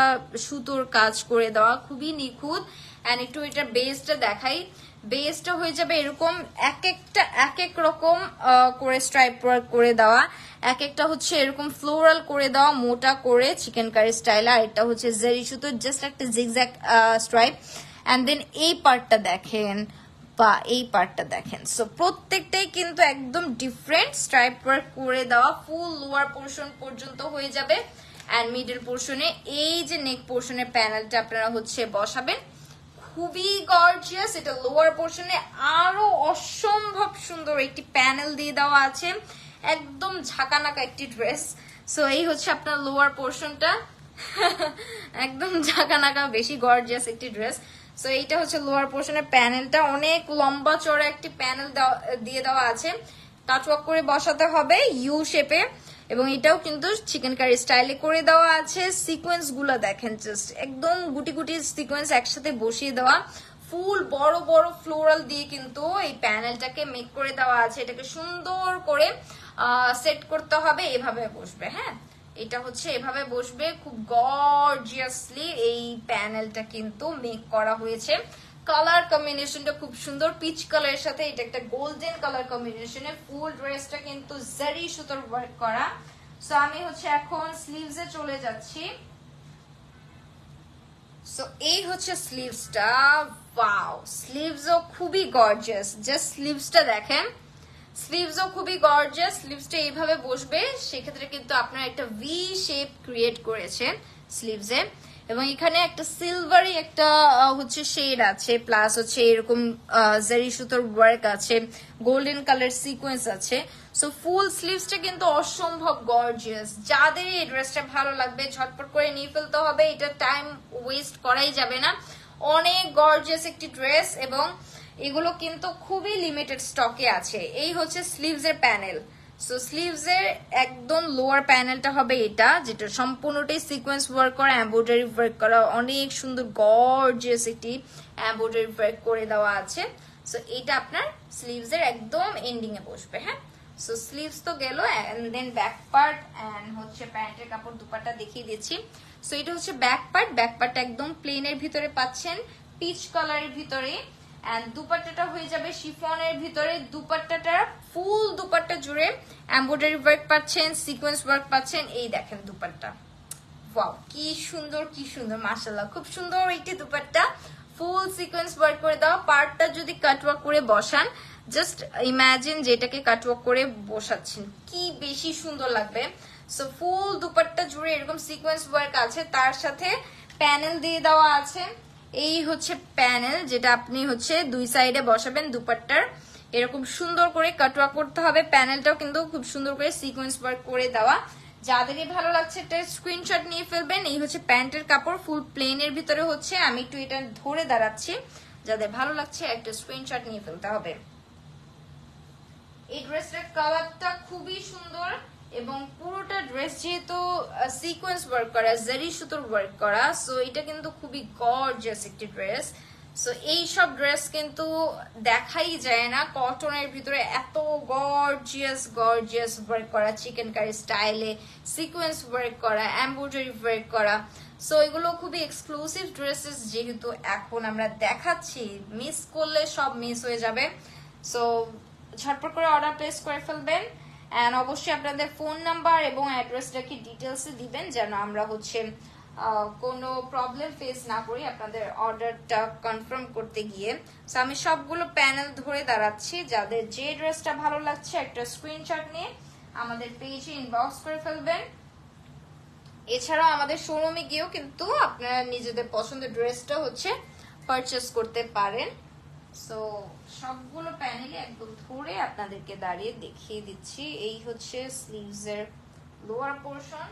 সুতোর কাজ করে দেওয়া, খুবই নিখুঁত। এন্ড একটু এটার বেসটা দেখাই। বেসটা হয়ে যাবে এরকম এক এক রকম করে স্ট্রাইপ ওয়ার্ক করে দেওয়া, এক একটা হচ্ছে এরকম ফ্লোরাল করে দেওয়া মোটা করে চিকেন কারি স্টাইল, আর এটা হচ্ছে জারি সুতো জাস্ট একটা জিগজ্যাগ স্ট্রাইপ। এন্ড দেন এই পার্টটা দেখেন বা এই পার্টটা দেখেন। সো প্রত্যেকটাই কিন্তু একদম ডিফারেন্ট স্ট্রাইপ ওয়ার্ক করে দেওয়া, ফুল লোয়ার পোর্শন পর্যন্ত হয়ে যাবে। এন্ড মিডল পোর্শনে এই যে নেক পোর্শনের প্যানেলটা আপনারা হচ্ছে বসাবেন, খুবই গর্জিয়াস। এটা লোয়ার পোর্শনে আরো অসম্ভব সুন্দর একটি প্যানেল দিয়ে দেওয়া আছে, একদম ঝাঁকানাকা একটি ড্রেস। সো এই হচ্ছে আপনার লোয়ার পোর্শনটা, একদম ঝাঁকানাকা বেশি গর্জিয়াস একটি ড্রেস। সো এইটা হচ্ছে লোয়ার পোর্শনের প্যানেলটা, অনেক লম্বা চড়া একটি প্যানেল দিয়ে দেওয়া আছে, কাটওয়ার্ক করে বসাতে হবে ইউ শেপে। এবং এটাও কিন্তু চিকেন কারি স্টাইলে করে দেওয়া আছে। সিকোয়েন্স গুলো দেখেন, জাস্ট একদম গুটি গুটি সিকোয়েন্স একসাথে বসিয়ে দেওয়া, ফুল বড় বড় ফ্লোরাল দিয়ে কিন্তু এই প্যানেলটাকে মেক করে দেওয়া আছে। এটাকে সুন্দর করে সেট করতে হবে, এভাবে বসবে। হ্যাঁ, এটা হচ্ছে এভাবে বসবে, খুব গর্জিয়াসলি এই প্যানেলটা কিন্তু মেক করা হয়েছে। কালার কম্বিনেশনটা খুব সুন্দর, পিচ কালারের সাথে এটা একটা গোল্ডেন কালার কম্বিনেশনে। ফুল ড্রেসটা কিন্তু জারি সুতোর ওয়ার্ক করা। সো আমি হচ্ছে এখন স্লিভসে চলে যাচ্ছি। সো এই হচ্ছে স্লিভসটা। ওয়াও, স্লিভসও খুবই গর্জিয়াস। জাস্ট স্লিভসটা দেখেন, স্লিভসও খুবই গর্জিয়াস। স্লিভসটা এইভাবে বসবে, সেক্ষেত্রে কিন্তু আপনার একটা ভি শেপ ক্রিয়েট করেছে স্লিভসে। এবং এখানে একটা সিলভারি একটা হচ্ছে শেড আছে, প্লাস হচ্ছে এরকম জারি সুতোর ওয়ার্ক আছে, গোল্ডেন কালার সিকোয়েন্স আছে। সো ফুল স্লিভসটা কিন্তু অসম্ভব গর্জিয়াস। যাদের এই ড্রেসটা ভালো লাগবে ঝটপট করে নিয়ে ফেলতে হবে, এটা টাইম ওয়েস্ট করাই যাবে না। অনেক গর্জিয়াস একটি ড্রেস, এবং এগুলো কিন্তু খুবই লিমিটেড স্টকে আছে। এই হচ্ছে স্লিভস এর প্যানেল। সো স্লিভস এর একদম লোয়ার প্যানেলটা হবে এটা, যেটা সম্পূর্ণটাই সিকোয়েন্স ওয়ার্ক করা, এমব্রয়ডারি ওয়ার্ক করা, অনেক সুন্দর গর্জিয়াস একটি এমব্রয়ডারি ওয়ার্ক করে দেওয়া আছে। সো এটা আপনার স্লিভস এর একদম এন্ডিং এ বসবে। হ্যাঁ, সো স্লিভস তো গেল, and then back part and হচ্ছে প্যান্টের কাপড় দুপাট্টা দেখিয়ে দিচ্ছি। সো এটা হচ্ছে ব্যাক পার্ট। ব্যাক পার্টটা একদম প্লেনের ভিতরে পাচ্ছেন, পিচ কালারের ভিতরে। এন্ড দুপাট্টাটা হয়ে যাবে শিফনের ভিতরে। দুপাট্টাটা ফুল দুপাট্টা জুড়ে এমব্রয়ডারি ওয়ার্ক পাচ্ছেন, সিকোয়েন্স ওয়ার্ক পাচ্ছেন। এই দেখেন দুপাট্টা, ওয়াও কি সুন্দর, কি সুন্দর, মাশাআল্লাহ, খুব সুন্দর একটি দুপাট্টা, ফুল সিকোয়েন্স ওয়ার্ক করে দেওয়া। পার্টটা যদি কাটওয়ার্ক করে বসান, জাস্ট ইমাজিন যেটাকে কাটওয়ার্ক করে বসাচ্ছেন, কি বেশি সুন্দর লাগবে। সো ফুল দুপাট্টা জুড়ে এরকম সিকোয়েন্স ওয়ার্ক আছে, তার সাথে প্যানেল দিয়ে দেওয়া আছে। এই হচ্ছে প্যানেল, যেটা আপনি হচ্ছে দুই সাইডে বসাবেন দুপাট্টার। এরকম সুন্দর করে কাটওয়ার্ক করতে হবে। প্যানেলটাও কিন্তু খুব সুন্দর করে সিকোয়েন্স ওয়ার্ক করে দেওয়া। যাদেরই ভালো লাগছে একটা স্ক্রিনশট নিয়ে ফেলবেন। এই হচ্ছে প্যান্টের কাপড়, ফুল প্লেনের ভিতরে হচ্ছে। আমি একটু এটা ধরে দাঁড়াচ্ছি, যাদের ভালো লাগছে একটা স্ক্রিনশট নিয়ে ফেলতে হবে। এই ড্রেসটার কালারটা খুবই সুন্দর, এবং পুরোটা ড্রেস যেহেতু সিকোয়েন্স ওয়ার্ক করা, জারি সুতোর ওয়ার্ক করা, সো এটা কিন্তু খুবই গর্জিয়াস একটি ড্রেস। সো এই সব ড্রেস কিন্তু দেখাই যায় না কটনের ভিতরে, এত গর্জিয়াস গর্জিয়াস ওয়ার্ক করা, চিকেন কারি স্টাইলে সিকোয়েন্স ওয়ার্ক করা, এমব্রয়ডারি ওয়ার্ক করা। সো এগুলো খুবই এক্সক্লুসিভ ড্রেসেস, যেহেতু এখন আমরা দেখাচ্ছি, মিস করলে সব মিস হয়ে যাবে। সো ঝটপট করে অর্ডার প্লেস করে ফেলবেন। এন্ড অবশ্যই আপনাদের ফোন নাম্বার এবং অ্যাড্রেসটা কি ডিটেলসে দিবেন, যেন আমরা হচ্ছে কোনো প্রবলেম ফেস না করি আপনাদের অর্ডারটা কনফার্ম করতে গিয়ে। সো আমি সবগুলো প্যানেল ধরে দাঁড়াচ্ছি, যাদের যে ড্রেসটা ভালো লাগছে একটা স্ক্রিনশট নিয়ে আমাদের পেজে ইনবক্স করে ফেলবেন। এছাড়াও আমাদের শোরুমে গিয়েও কিন্তু আপনারা নিজেদের পছন্দের ড্রেসটা হচ্ছে পারচেস করতে পারেন। সো সবগুলো প্যানেলে একদম ধরে আপনাদেরকে দাঁড়িয়ে দেখিয়ে দিচ্ছি। এই হচ্ছে স্লিভস এর লোয়ার পোর্শন,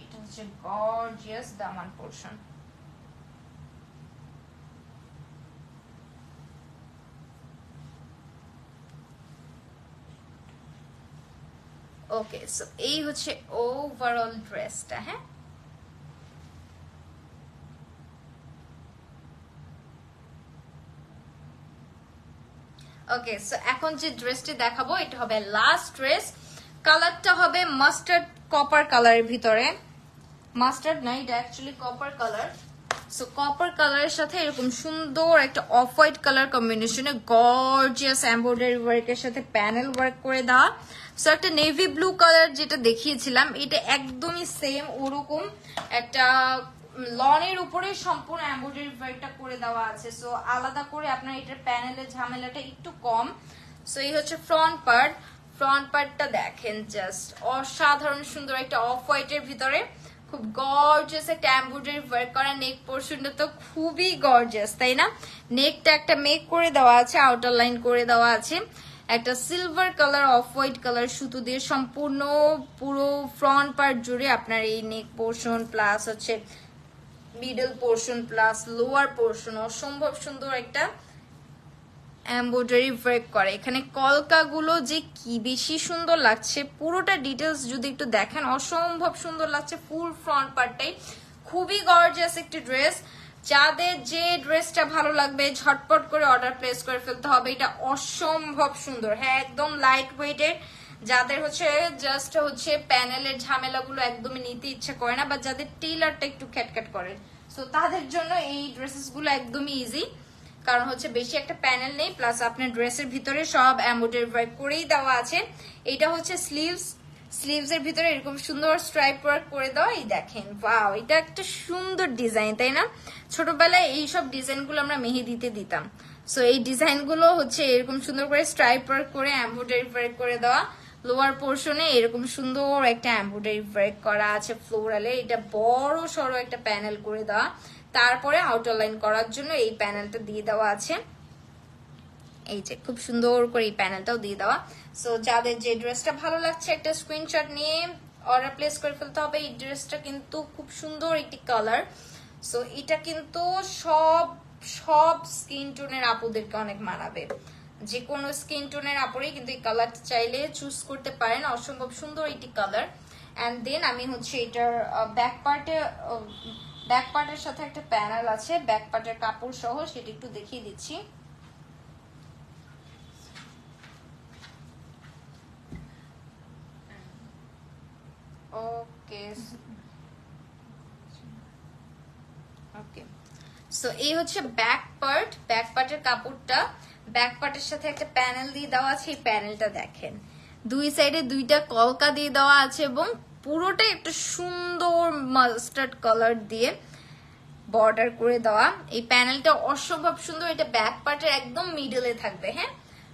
এটা হচ্ছে গর্জিয়াস দামান পোর্শন। ওকে, সো এই হচ্ছে ওভারঅল ড্রেসটা। হ্যাঁ, ওকে, সো এখন যে ড্রেসটি দেখাবো এটা হবে লাস্ট ড্রেস। কালারটা হবে মাস্টার্ড কপার কালারের ভিতরে, মাস্টার্ড না, এটা actually copper colour. So copper কালারের সাথে এরকম সুন্দর একটা অফ হোয়াইট কালার কম্বিনেশনে গর্জিয়াস এমব্রয়ডারি ওয়ার্কের সাথে প্যানেল ওয়ার্ক করে দেওয়া। সো একটা নেভি ব্লু কালার যেটা দেখিয়েছিলাম, এটা একদমই সেম ওরকম একটা লনের উপরে সম্পূর্ণ এমব্রয়ডারি ওয়ার্কটা করে দেওয়া আছে। সো আলাদা করে আপনার এটার প্যানেলের ঝামেলাটা একটু কম। সো এই হচ্ছে ফ্রন্ট পার্ট। ফ্রন্ট পার্টটা দেখেন, জাস্ট অসাধারণ সুন্দর একটা অফ হোয়াইটের ভিতরে খুব গর্জিয়াস একটা এমব্রয়ডারি ওয়ার্ক করা। নেক পোর্শনটা তো খুবই গর্জিয়াস, তাই না? নেকটা একটা মেক করে দেওয়া আছে, আউটার লাইন করে দেওয়া আছে একটা silver colour off white colour সুতো দিয়ে সম্পূর্ণ পুরো ফ্রন্ট পার্ট জুড়ে আপনার এই নেক পোর্শন প্লাস হচ্ছে middle portion plus lower portion অসম্ভব সুন্দর একটা এমব্রয়ডারি ওয়ার্ক করে। এখানে কলকাগুলো যে কি বেশি সুন্দর লাগছে, পুরোটা ডিটেলস যদি একটু দেখেন অসম্ভব সুন্দর লাগছে। ফুল ফ্রন্ট পার্টটাই খুবই গর্জিয়াস একটি ড্রেস। যাদের যে ড্রেসটা ভালো লাগবে ঝটপট করে অর্ডার প্লেস করে ফেলতে হবে। এটা অসম্ভব সুন্দর, হ্যাঁ একদম লাইট ওয়েটের। যাদের হচ্ছে জাস্ট হচ্ছে প্যানেলের ঝামেলাগুলো একদমই নিতে ইচ্ছা করে না, বা যাদের টেইলারটা একটু খ্যাটখ্যাট করে, সো তাদের জন্য এই ড্রেসেসগুলো একদমই ইজি। কারণ হচ্ছে বেশি একটা প্যানেল নেই, প্লাস আপনার ড্রেসের ভিতরে সব এমব্রয়ডারি ওয়ার্ক করেই দেওয়া আছে। এটা হচ্ছে স্লিভস, স্লিভস এর ভিতরে এরকম সুন্দর স্ট্রাইপ ওয়ার্ক করে দেওয়া। এই দেখেন, ওয়াও, এটা একটা সুন্দর ডিজাইন, তাই না? ছোটবেলায় এইসব ডিজাইনগুলো আমরা মেহেদিতে দিতাম। সো এই ডিজাইনগুলো হচ্ছে এরকম সুন্দর করে স্ট্রাইপ ওয়ার্ক করে এমব্রয়ডারি ওয়ার্ক করে দেওয়া। লোয়ার পোর্শনে এরকম সুন্দর একটা এমব্রয়ডারি ওয়ার্ক করা আছে ফ্লোরালে। এটা বড় সড়ো একটা প্যানেল করে দেওয়া, তারপরে আউটার লাইন করার জন্য এই প্যানেলটা দিয়ে দেওয়া আছে। এই যে খুব সুন্দর করে এই প্যানেলটাও দিয়ে দেওয়া। সো যাদের যে ড্রেসটা ভালো লাগছে একটা স্ক্রিনশট নিয়ে অর্ডার প্লেস করে ফেলতে হবে। এই ড্রেসটা কিন্তু খুব সুন্দর একটি কালার। সো এটা কিন্তু সব সব স্কিন টোনের আপুদেরকে অনেক মানাবে। যে কোনো স্কিন টোনের আপুরই কিন্তু এই কালারটা চাইলে চুজ করতে পারেন। অসম্ভব সুন্দর একটি কালার। অ্যান্ড দেন আমি হচ্ছে এটার ব্যাক পার্টের সাথে একটা প্যানেল আছে, ব্যাক পার্টের কাপড় সহ, সেটা একটু দেখিয়ে দিচ্ছি। ওকে ওকে, সো এই হচ্ছে ব্যাক পার্ট। ব্যাক পার্টের কাপড়টা, ব্যাক পার্টের সাথে একটা প্যানেল দিয়ে দেওয়া আছে। এই প্যানেলটা দেখেন, দুই সাইডে দুইটা কলকা দিয়ে দেওয়া আছে এবং পুরোটাই একটা সুন্দর মাস্টার্ড কালার দিয়ে বর্ডার করে দেওয়া। এই প্যানেলটা অসম্ভব সুন্দর। এটা ব্যাক পার্টের একদম মিডলে থাকবে। হ্যাঁ,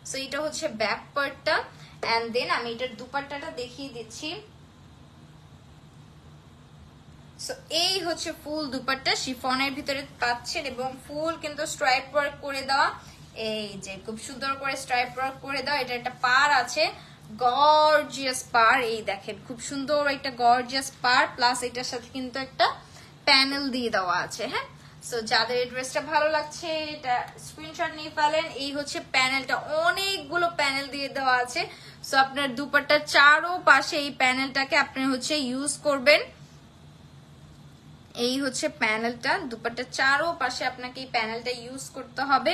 সো এটা হচ্ছে ব্যাক পার্টটা। এন্ড দেন আমি এটার দুপাট্টাটা দেখিয়ে দিচ্ছি। সো এই হচ্ছে ফুল দুপাট্টা, শিফনের ভিতরে পাচ্ছেন এবং ফুল কিন্তু স্ট্রাইপ ওয়ার্ক করে দেওয়া। এই যে খুব সুন্দর করে স্ট্রাইপ ওয়ার্ক করে দেওয়া। এটা একটা পার আছে, গর্জিয়াস পার। এই দেখেন খুব সুন্দর একটা গর্জিয়াস পার, প্লাস এটার সাথে কিন্তু একটা প্যানেল দিয়ে দেওয়া আছে। হ্যাঁ, সো যাদের এই ড্রেসটা ভালো লাগছে এটা স্ক্রিনশট নিয়ে ফেলেন। এই হচ্ছে প্যানেলটা, অনেকগুলো প্যানেল দিয়ে দেওয়া আছে। সো আপনার দুপাট্টার চারো পাশে এই প্যানেলটাকে আপনি হচ্ছে ইউজ করবেন। এই হচ্ছে প্যানেলটা, দুপাট্টার চারো পাশে আপনাকে এই প্যানেলটা ইউজ করতে হবে।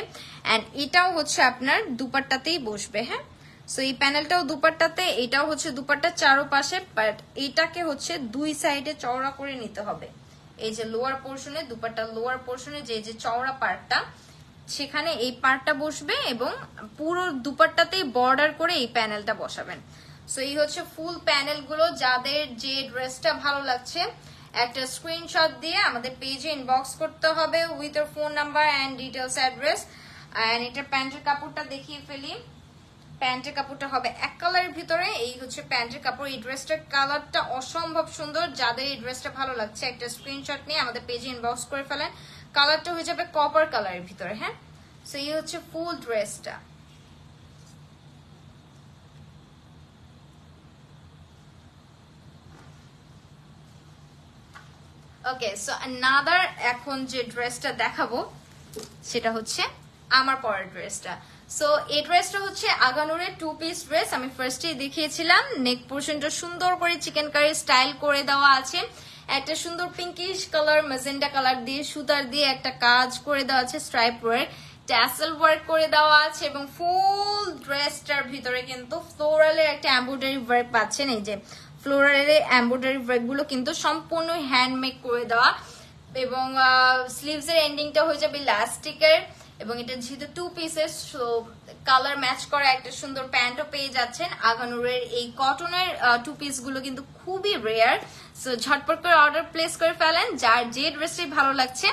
এন্ড এটাও হচ্ছে আপনার দুপাট্টাতেই বসবে। হ্যাঁ, সো এই প্যানেলটাও দুপাট্টাতে, এটাও হচ্ছে দুপাট্টার চারো পাশে, বাট এটাকে হচ্ছে দুই সাইডে চওড়া করে নিতে হবে। এই যে লোয়ার পোর্শনে, দুপাট্টার লোয়ার পোর্শনে যে যে চওড়া পার্টটা, সেখানে এই পার্টটা বসবে এবং পুরো দুপাট্টাতেই বর্ডার করে এই প্যানেলটা বসাবেন। সো এই হচ্ছে ফুল প্যানেল গুলো। যাদের যে ড্রেসটা ভালো লাগছে একটা স্ক্রিনশট দিয়ে আমাদের পেজে ইনবক্স করতে হবে with your phone number and details address. And এটা প্যান্টের কাপড়টা দেখিয়ে ফেলি। প্যান্টের কাপড়টা হবে এক কালারের ভিতরে। এই হচ্ছে প্যান্টের কাপড়। এই ড্রেসটার কালারটা অসম্ভব সুন্দর। যাদের এই ড্রেসটা ভালো লাগছে একটা স্ক্রিনশট নিয়ে আমাদের পেজে ইনবক্স করে ফেলেন। কালারটা হয়ে যাবে কপার কালারের ভিতরে। হ্যাঁ, সো এই হচ্ছে ফুল ড্রেসটা। ওকে, সো আনাদার এখন যে ড্রেসটা দেখাবো সেটা হচ্ছে আমার পরের ড্রেসটা। সো এই ড্রেসটা হচ্ছে আগানুরের 2 পিস ড্রেস। আমি ফার্স্টে দেখিয়েছিলাম নেক পোর্শনটা সুন্দর করে চিকেন কারি স্টাইল করে দেওয়া আছে। একটা সুন্দর পিঙ্কিশ কালার ম্যাজেন্টা কালার দিয়ে সুতার দিয়ে একটা কাজ করে দেওয়া আছে, স্ট্রাইপ ওয়ার্ক ট্যাসেল ওয়ার্ক করে দেওয়া আছে এবং ফুল ড্রেসটার ভিতরে কিন্তু ফ্লোরালের একটা এমব্রয়ডারি ওয়ার্ক পাচ্ছেন। এই যে ফ্লোরালের এমব্রয়ডারি ওয়ার্ক গুলো কিন্তু সম্পূর্ণ হ্যান্ডমেড করে দেওয়া এবং স্লিভস এর এন্ডিংটা হয়ে যাবে ইলাস্টিকের এবং এটা যেহেতু 2 পিসের কালার ম্যাচ করা একটা সুন্দর প্যান্টও পেয়ে যাচ্ছেন। আগানুরের এই কটনের 2 পিস গুলো কিন্তু খুবই রেয়ার। সো ঝটপট করে অর্ডার প্লেস করে ফেলেন যার যে ড্রেসটি ভালো লাগছে।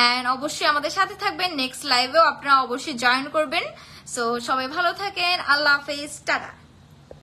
এন্ড অবশ্যই আমাদের সাথে থাকবেন নেক্সট লাইভেও আপনারা অবশ্যই জয়েন করবেন। সো সবাই ভালো থাকেন, আল্লাহ হাফেজ, টাটা।